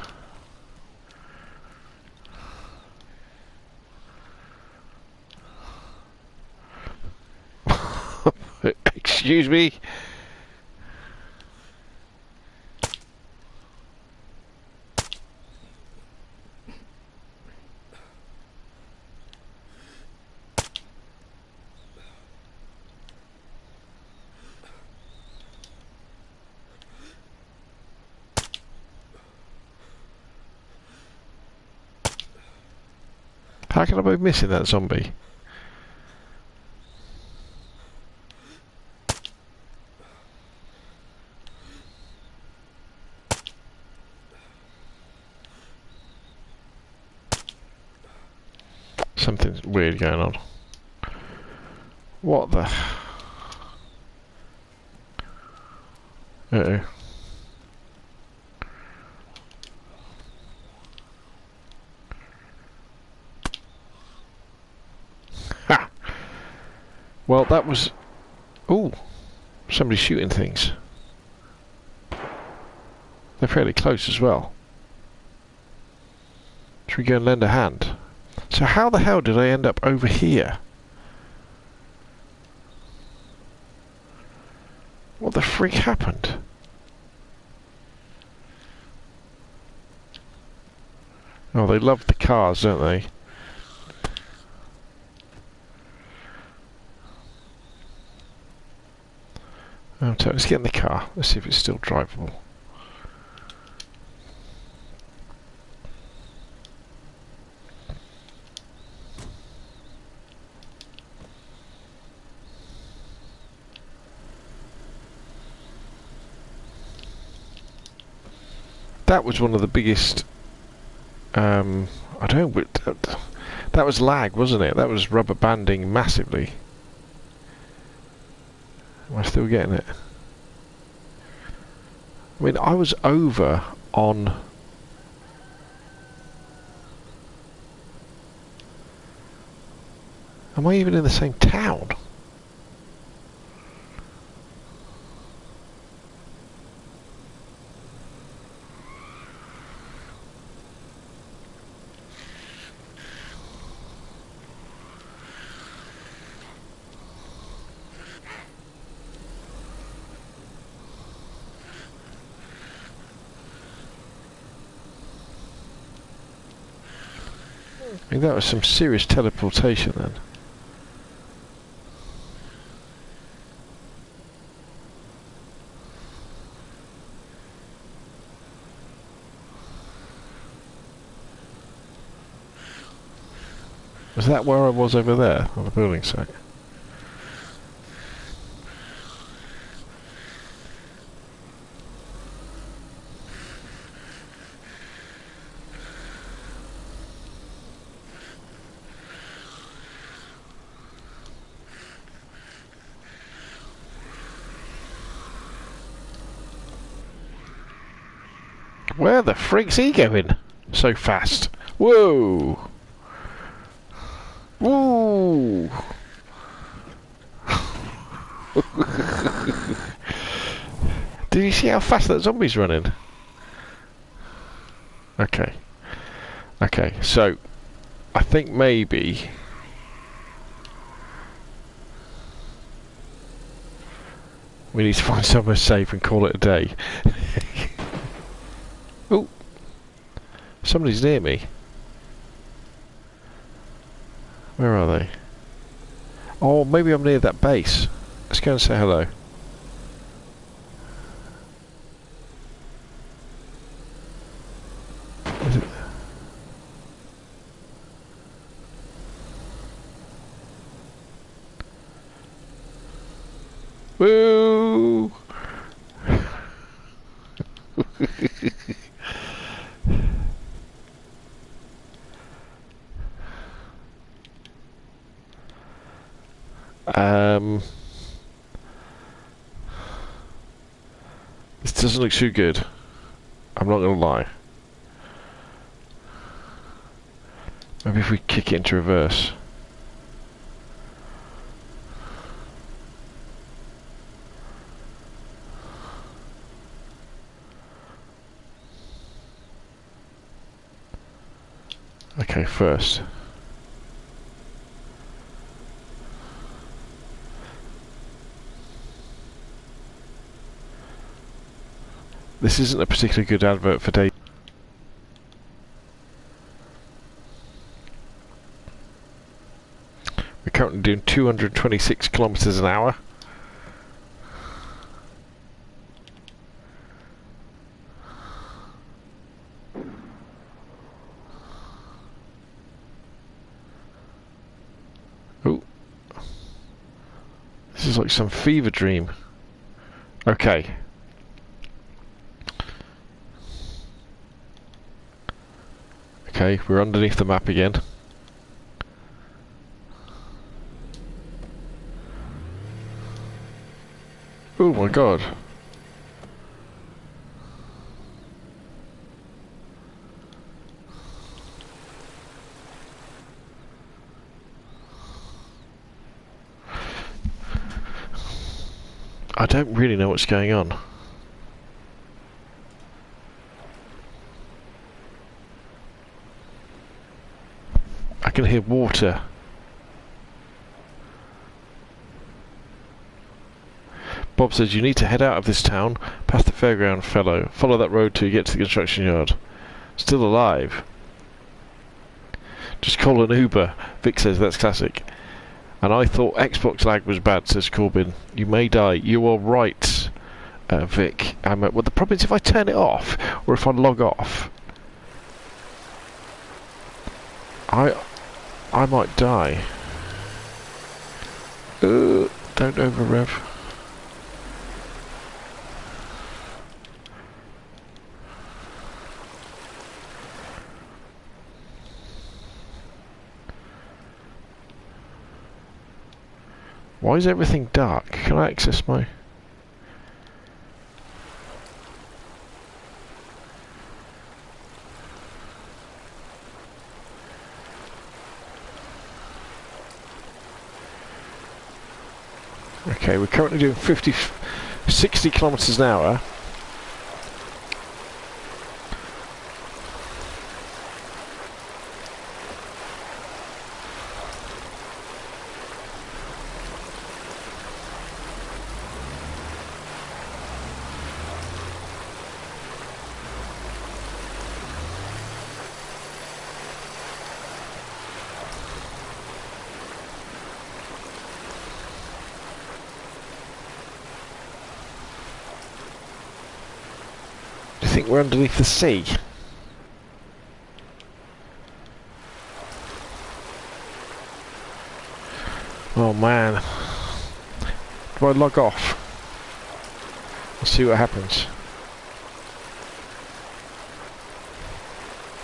Excuse me? How can I be missing that zombie? Something's weird going on. What the? Uh-oh. Ha! Well, that was... Ooh! Somebody's shooting things. They're fairly close as well. Should we go and lend a hand? So how the hell did I end up over here? What the freak happened? Oh, they love the cars, don't they? Oh, so let's get in the car. Let's see if it's still drivable. That was one of the biggest... I don't know, that was lag, wasn't it? That was rubber banding massively. Am I still getting it? I mean, I was over on... Am I even in the same town? I think that was some serious teleportation then. Was that where I was over there on the building site? Where the freak's he going so fast? Whoa! Woo! Did you see how fast that zombie's running? Okay. Okay, so I think maybe we need to find somewhere safe and call it a day. Oh, somebody's near me. Where are they? Oh, maybe I'm near that base. Let's go and say hello. Woo! This doesn't look too good. I'm not gonna lie. Maybe if we kick it into reverse. Okay, first. This isn't a particularly good advert for DayZ. We're currently doing 226 kilometers an hour. Oh. This is like some fever dream. Okay. Okay, we're underneath the map again. Oh my god. I don't really know what's going on. I can hear water. Bob says you need to head out of this town, past the fairground, fellow. Follow that road till you get to the construction yard. Still alive. Just call an Uber. Vic says that's classic. And I thought Xbox lag was bad, says Corbin. You may die. You are right, Vic. Well, the problem is if I turn it off, or if I log off, I might die. Don't over rev. Why is everything dark? Can I access my... Okay, we're currently doing 60 kilometers an hour. I think we're underneath the sea. Oh man. Do I log off? Let's see what happens.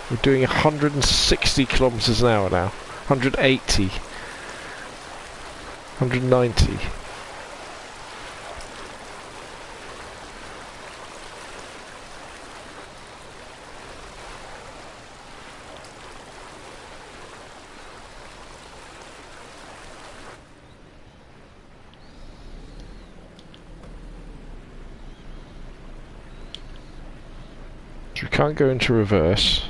We're doing 160 kilometers an hour now. 180. 190. We can't go into reverse.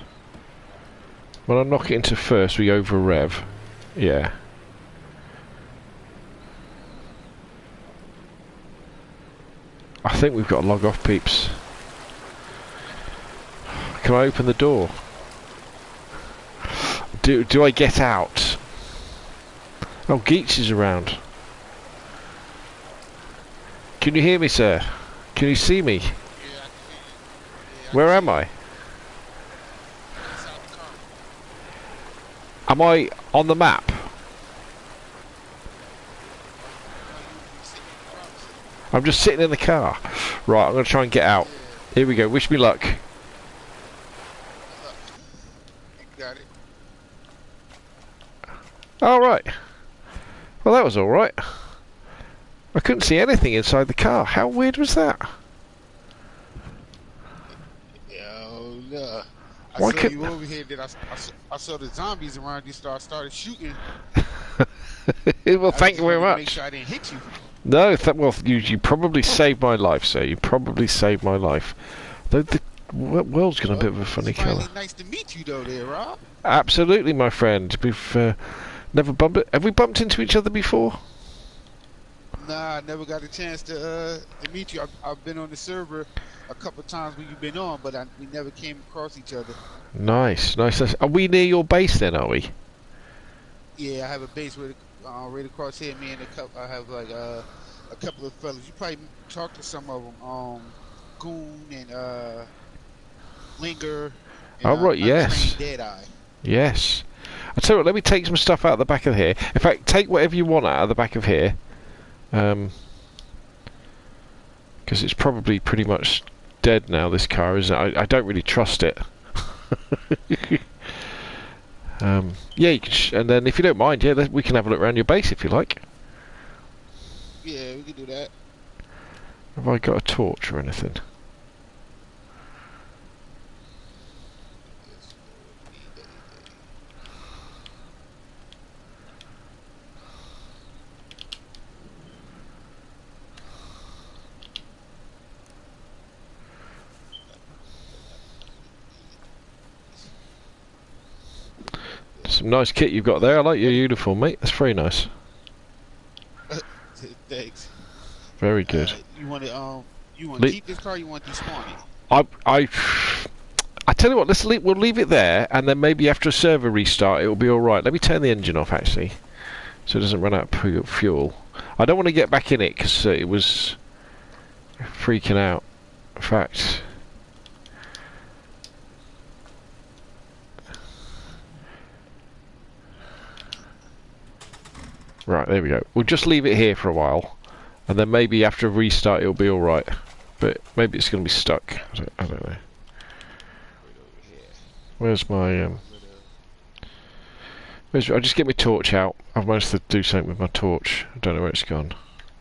When I knock it into first, we over rev. Yeah. I think we've got to log off, peeps. Can I open the door? Do I get out? Oh, Geech is around. Can you hear me, sir? Can you see me? Where am I? Am I on the map? I'm just sitting in the car. Right, I'm going to try and get out. Here we go. Wish me luck. You got it. All right. Well, that was all right. I couldn't see anything inside the car. How weird was that? Oh, no. I Why saw you over here. I saw the zombies around you. Started shooting. Well, thank you very much. Make sure I didn't hit you. No, well, you probably saved my life, sir. You probably saved my life. Though the world's got a bit of a funny colour. Nice to meet you, though, there, Rob. Absolutely, my friend. We've never bumped it. Have we bumped into each other before? Nah, I never got a chance to meet you. I've been on the server a couple of times when you've been on, but we never came across each other. Nice, nice. Are we near your base then? Are we? Yeah, I have a base right across here. Me and I have like a couple of fellas. You probably talked to some of them. Goon and Linger. And, Oh right, yes. Deadeye. Yes. I tell you what. Let me take some stuff out of the back of here. In fact, take whatever you want out of the back of here. Because it's probably pretty much dead now, this car, isn't it? I don't really trust it. Yeah, you can and then if you don't mind, yeah, we can have a look around your base if you like. Yeah, we can do that. Have I got a torch or anything? Some nice kit you've got there. I like your uniform, mate. That's very nice. Thanks. Very good. You want to keep this car? Or you want to despawn it? I tell you what. We'll leave it there, and then maybe after a server restart, it'll be all right. Let me turn the engine off actually, so it doesn't run out of fuel. I don't want to get back in it because it was freaking out. In fact. Right, there we go. We'll just leave it here for a while, and then maybe after a restart it'll be alright. But maybe it's going to be stuck. I don't know. Where's my... I'll just get my torch out. I've managed to do something with my torch. I don't know where it's gone.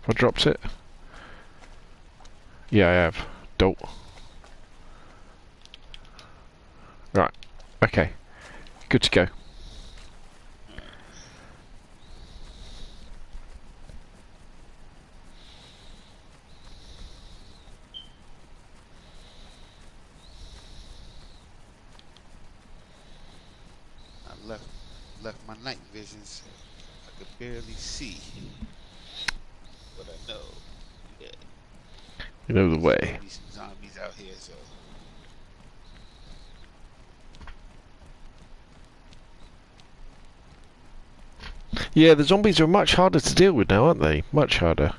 Have I dropped it? Yeah, I have. Dope. Right. Okay. Good to go. Left my night vision, so I could barely see. But I know, yeah. You know the way. There's some zombies out here, so. Yeah, the zombies are much harder to deal with now, aren't they? Much harder.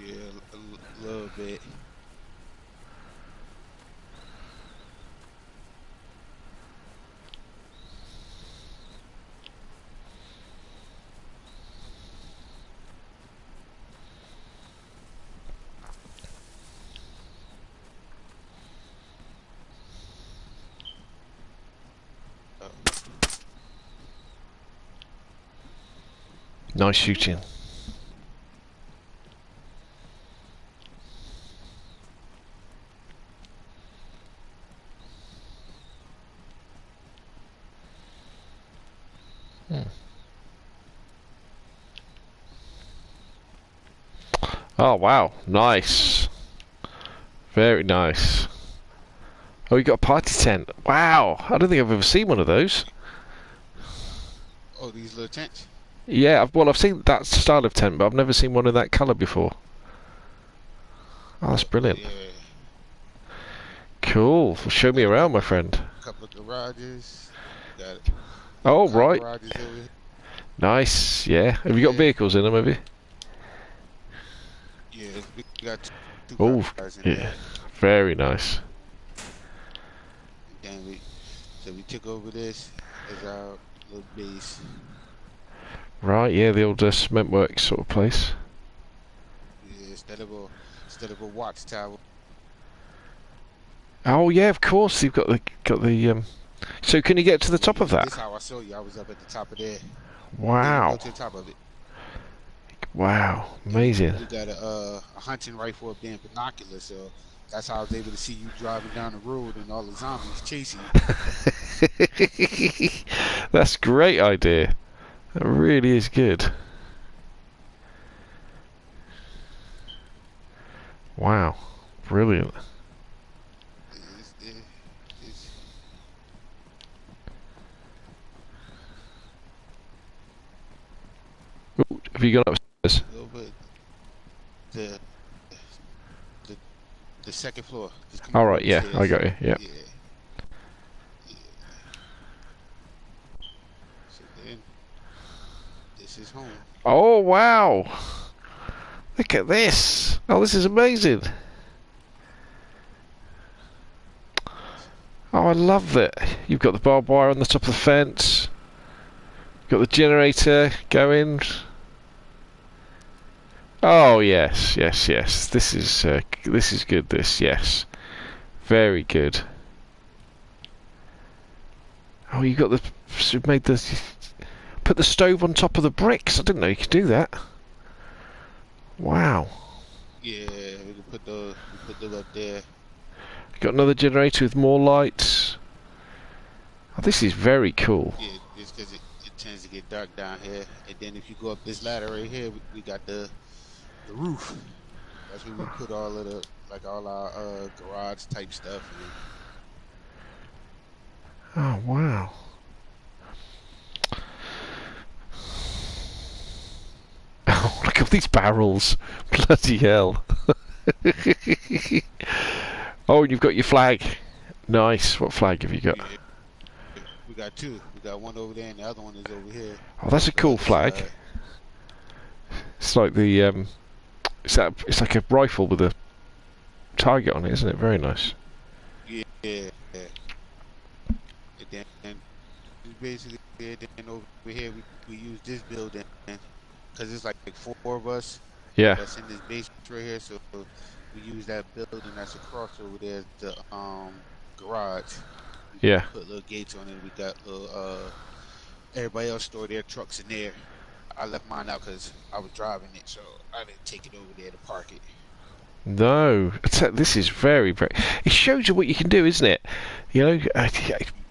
Yeah, a little bit. Nice shooting. Oh wow, nice. Very nice. Oh, you got a party tent. Wow, I don't think I've ever seen one of those. Oh, these little tents? Yeah, I've seen that style of tent, but I've never seen one in that colour before. Oh, that's brilliant. Yeah. Cool. Well, show me around, my friend. A couple of garages. Got it. Oh, right. Garages over here. Nice. Yeah. Have you got vehicles in them, have you? Yeah, we got two Oh, garages in yeah. there. Very nice. And so we took over this as our little base. Right, yeah, the old cement works sort of place. Yeah, it's instead of a watchtower. Oh yeah, of course. You've got the. So can you get to the top of that? This how I saw you. I was up at the top of there. Yeah, you can go Wow. to the top of it. Wow. And Amazing. we got a hunting rifle up there in binoculars, so that's how I was able to see you driving down the road and all the zombies chasing you. That's a great idea. That really is good. Wow. Brilliant. It's, it, it's, Ooh, have you gone upstairs? a little bit the the the second floor. Just come All on right. up the Yeah, I stairs. got you. Yeah. Yeah, yeah. So then this is home. Oh wow. Look at this. Oh, this is amazing. Oh, I love it. You've got the barbed wire on the top of the fence. You've got the generator going. Oh yes, yes, yes. This is good. This yes, very good. Oh, you got the so made the put the stove on top of the bricks. I didn't know you could do that. Wow. Yeah, we can put those up there. Got another generator with more lights. Oh, this is very cool. Yeah, just because it tends to get dark down here. And then if you go up this ladder right here, we got the roof. That's where we put all of the all our garage type stuff. Oh wow. Oh, look at these barrels. Bloody hell. Oh, and you've got your flag. Nice. What flag have you got? Yeah, we got two. We got one over there, and the other one is over here. Oh, that's a cool flag. Side. It's like the it's like a rifle with a target on it, isn't it? Very nice. Yeah, yeah. And then basically, then over here we use this building because it's like four of us. Yeah. That's in this basement right here, so we use that building that's across over there, the garage. We Yeah. put little gates on it. We got little everybody else store their trucks in there. I left mine out because I was driving it, so I didn't take it over there to park it. No, this is very, very. It shows you what you can do, isn't it? You know,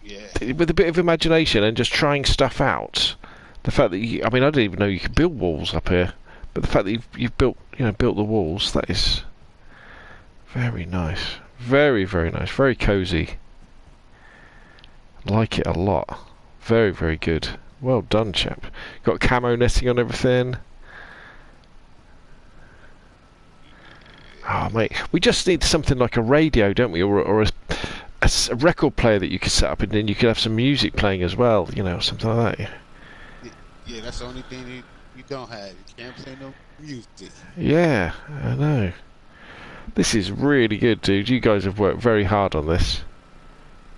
Yeah. with a bit of imagination and just trying stuff out. The fact that I mean, I didn't even know you could build walls up here, but the fact that you've built, built the walls, that is very nice, very, very nice, very cozy. Like it a lot. Very, very good. Well done, chap. Got camo netting on everything. Oh, mate, we just need something like a radio, don't we? Or a record player that you could set up, and then you could have some music playing as well, or something like that. Yeah, that's the only thing you don't have. You can't play no music. Yeah, I know. This is really good, dude. You guys have worked very hard on this.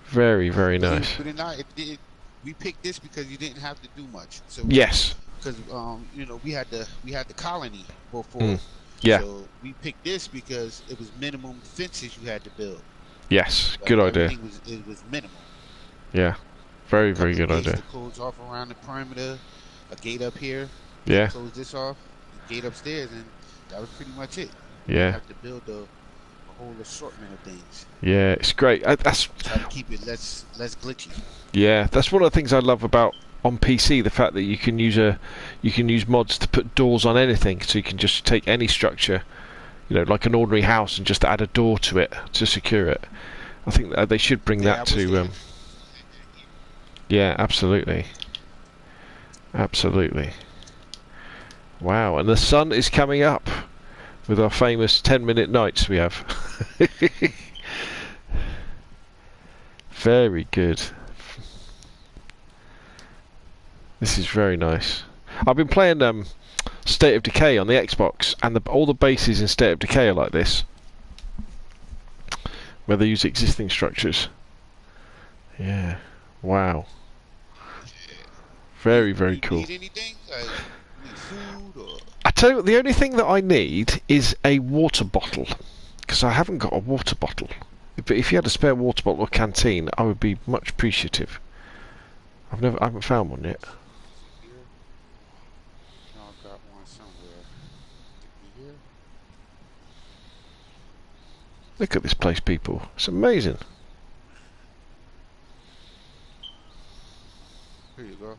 Very, very nice. But we picked this because you didn't have to do much. So Yes. Because we had the colony before. Yeah. So we picked this because it was minimum fences you had to build. Yes. Good idea. It was minimal. Yeah. Very, very good idea. To close off around the perimeter, a gate up here. Yeah. Close this off, a gate upstairs, and that was pretty much it. Yeah. You have to build a whole assortment of things. Yeah, it's great. That's try to keep it less glitchy. Yeah, that's one of the things I love about on PC, the fact that you can use mods to put doors on anything, so you can just take any structure, like an ordinary house, and just add a door to it to secure it. I think that they should bring that to. Yeah, absolutely. Absolutely. Wow, and the sun is coming up with our famous 10-minute nights we have. Very good. This is very nice. I've been playing State of Decay on the Xbox, and all the bases in State of Decay are like this, where they use existing structures. Yeah. Wow. Very, very cool. Need anything? Like, need food or? I tell you what, the only thing that I need is a water bottle, because I haven't got a water bottle. But if you had a spare water bottle or canteen, I would be much appreciative. I haven't found one yet. No, I've got one somewhere. Here. Look at this place, people. It's amazing. Here you go.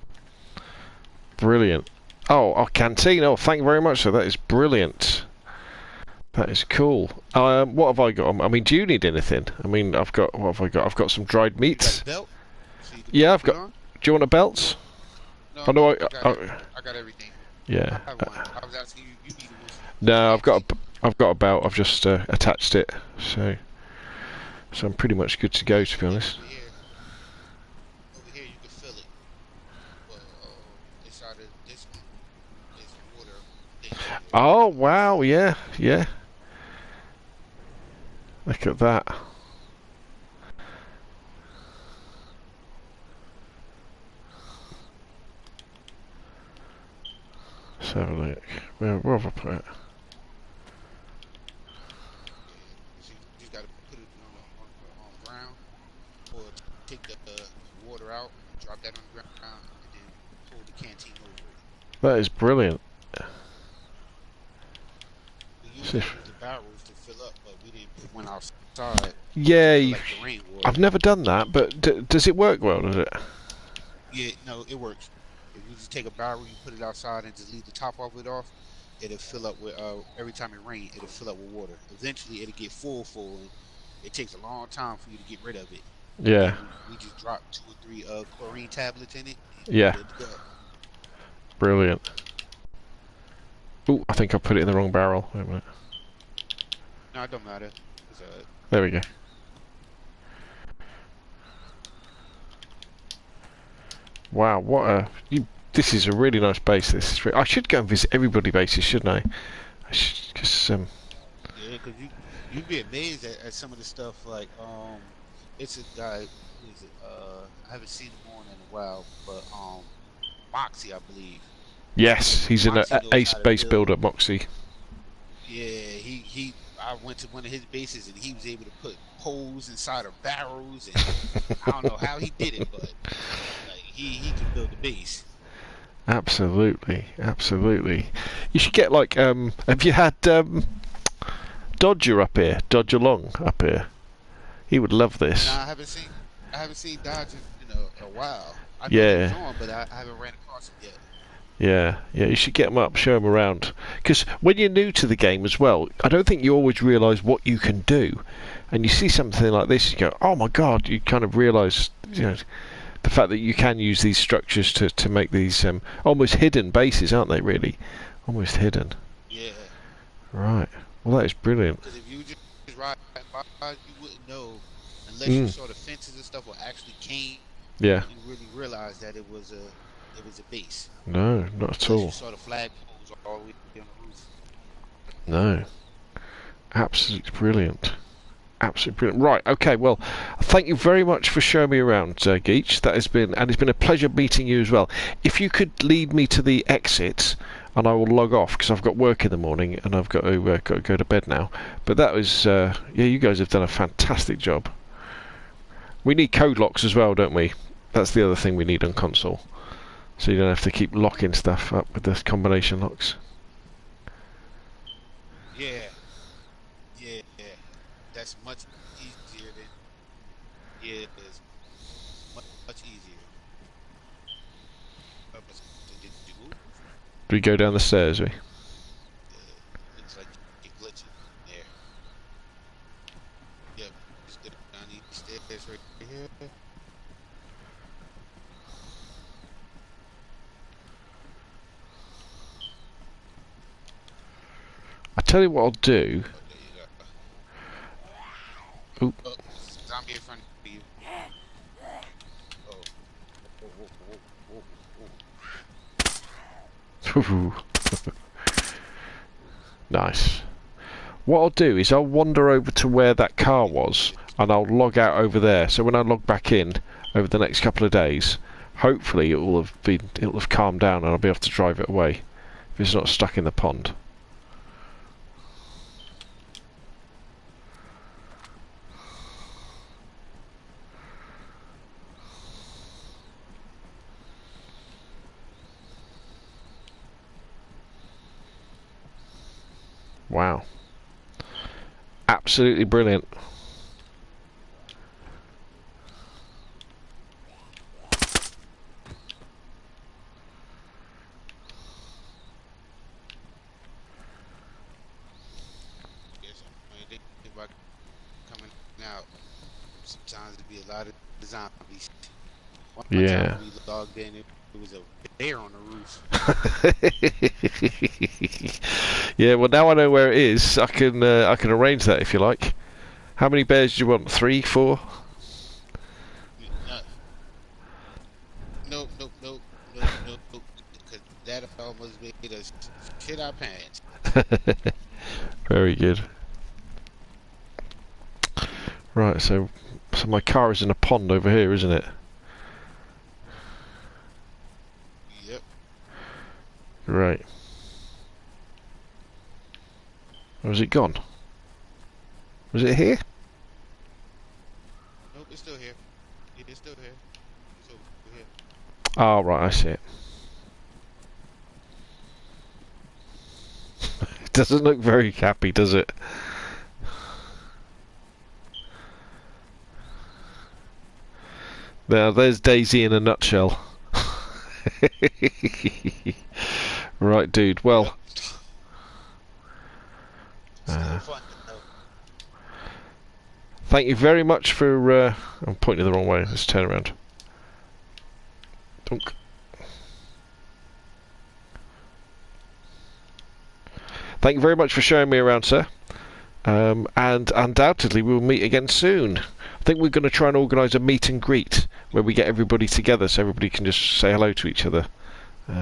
Brilliant. Oh, our canteen. Oh, thank you very much. So that is brilliant. That is cool. What have I got? I mean, do you need anything? I mean, what have I got? I've got some dried meats. You got a belt? So Yeah, I've got. on? Do you want a belt? No, Oh, no, I got everything. Yeah. I have one. I was asking you. You need one. No, I've got a belt. I've just attached it, so I'm pretty much good to go, to be honest. Over here you can fill it. But inside of this one is water. Oh wow, yeah, yeah. Look at that. Let's have a look. Where have I put it? So you just gotta put it on ground, or take the water out, drop that on the ground, and then pull the canteen over it. That is brilliant. We usually use the barrels to fill up, but we didn't put one outside. Yeah, Like the rainwater. I've never done that, but does it work well? Does it? Yeah, no, it works. If you just take a barrel, you put it outside, and just leave the top of it off, it'll fill up with. Every time it rains, it'll fill up with water. Eventually, it'll get full, and it takes a long time for you to get rid of it. Yeah. We just drop 2 or 3 chlorine tablets in it. Yeah. Good to go. Brilliant. Oh, I think I put it in the wrong barrel. Wait a minute. No, it don't matter. There we go. Wow, what a... this is a really nice base. I should go and visit everybody bases, shouldn't I? I should, cause, Yeah, because you'd be amazed at some of the stuff. Like, it's a guy. Who is it? I haven't seen him on in a while, but Moxie, I believe. yes, he's an ace base builder, Moxie. Yeah, he. I went to one of his bases and he was able to put poles inside of barrels, and I don't know how he did it, but like, he can build a base. Absolutely, absolutely. You should get like have you had Dodger up here? Dodger Long up here. He would love this. Nah, I haven't seen Dodger in a while. I know Yeah. he was on, but I haven't ran across him yet. Yeah, yeah, you should get them up, show them around. Because when you're new to the game as well, I don't think you always realise what you can do. And you see something like this, you go, oh my god, you kind of realise, you know, the fact that you can use these structures to make these almost hidden bases, aren't they, really? Almost hidden. Yeah. Right. Well, that is brilliant. Because if you just ride by, you wouldn't know unless you saw the fences and stuff or actually came. Yeah. You really realized that it was a base. No, not at all. You saw the flagpoles all the way on the roof. No. Absolutely brilliant. Absolutely brilliant. Right, okay, well, thank you very much for showing me around, Geech. It's been a pleasure meeting you as well. If you could lead me to the exit, and I will log off, because I've got work in the morning, and I've got to go to bed now. But that was, yeah, you guys have done a fantastic job. We need code locks as well, don't we? That's the other thing we need on console. So you don't have to keep locking stuff up with the combination locks. Yeah. Yeah. That's much easier than... Yeah, it's much easier. Did you move? Do we go down the stairs, we? Looks like you're glitching there. Yep, just get down these stairs right here. I tell you what I'll do. Oh, zombie in front of you. Nice. What I'll do is I'll wander over to where that car was, and I'll log out over there. So when I log back in over the next couple of days, hopefully it'll have calmed down, and I'll be able to drive it away. if it's not stuck in the pond. Wow. Absolutely brilliant. Coming out, sometimes it'd be a lot of zombies. One Yeah. time we logged in, it was a bear on the roof. Yeah, well now I know where it is. I can arrange that if you like. How many bears do you want? 3, 4? Nope. Because that almost made us shit our pants. Very good. Right, so my car is in a pond over here, isn't it? Yep. Right. Or has it gone? Was it here? Nope, it's still here. It's still here. It's over here. Oh, right, I see it. It doesn't look very happy, does it? Now, there's DayZ in a nutshell. Right, dude. Well, thank you very much for... I'm pointing the wrong way. Let's turn around. Dunk. Thank you very much for showing me around, sir. And undoubtedly we'll meet again soon. I think we're going to try and organise a meet and greet where we get everybody together so everybody can just say hello to each other.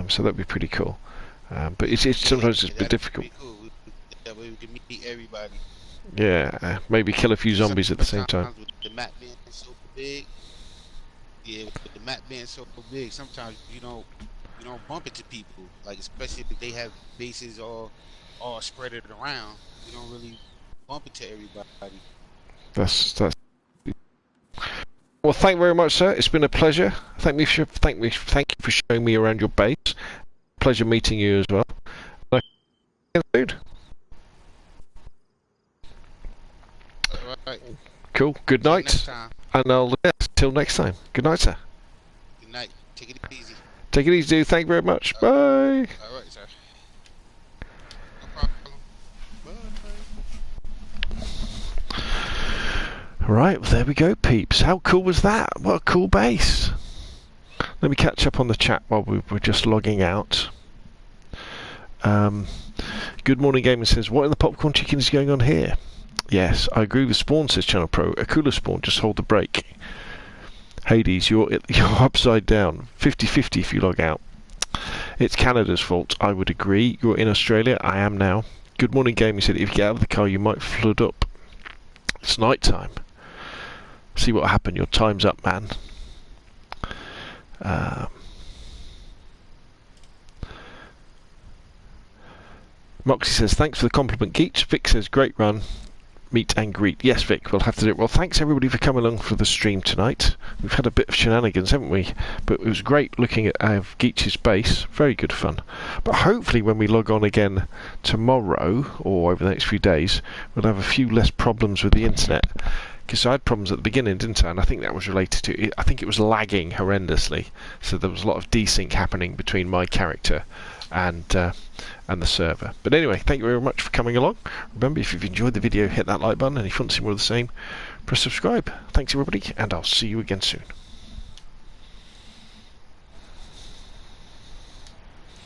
So that'd be pretty cool. But it's sometimes it's a bit difficult. Cool. That way we can meet everybody. Yeah, maybe kill a few zombies at the same time. With the map being so big, with the map being so big, sometimes you don't bump into people. Like especially if they have bases all spread it around, you don't really bump into everybody. That's. Well, thank you very much, sir. It's been a pleasure. Thank you for showing me around your base. Pleasure meeting you as well. Food. Right. Cool. Good night. And I'll till next time. Good night, sir. Good night. Take it easy. Take it easy, dude. Thank you very much. Bye. All right, sir. No problem. Bye. Right, well, there we go, peeps. How cool was that? What a cool base. Let me catch up on the chat while we were just logging out. Good Morning Gamer says, what in the popcorn chicken is going on here? Yes, I agree with Spawn, says Channel Pro. A cooler Spawn, just hold the brake. Hades, you're upside down. 50-50 if you log out. It's Canada's fault, I would agree. You're in Australia, I am now. Good Morning Gamer said, if you get out of the car you might flood up. It's night time. See what happened, your time's up, man. Moxie says, thanks for the compliment, Geech. Vic says, great run. Meet and greet. Yes, Vic, we'll have to do it. Well, thanks everybody for coming along for the stream tonight. We've had a bit of shenanigans, haven't we? But it was great looking at Geech's base. Very good fun. But hopefully when we log on again tomorrow, or over the next few days, we'll have a few less problems with the internet. Because I had problems at the beginning, didn't I? And I think that was related to it. I think it was lagging horrendously. So there was a lot of desync happening between my character and the server. But anyway, thank you very much for coming along. Remember, if you've enjoyed the video, hit that like button, and if you want to see more of the same, press subscribe. Thanks everybody, and I'll see you again soon.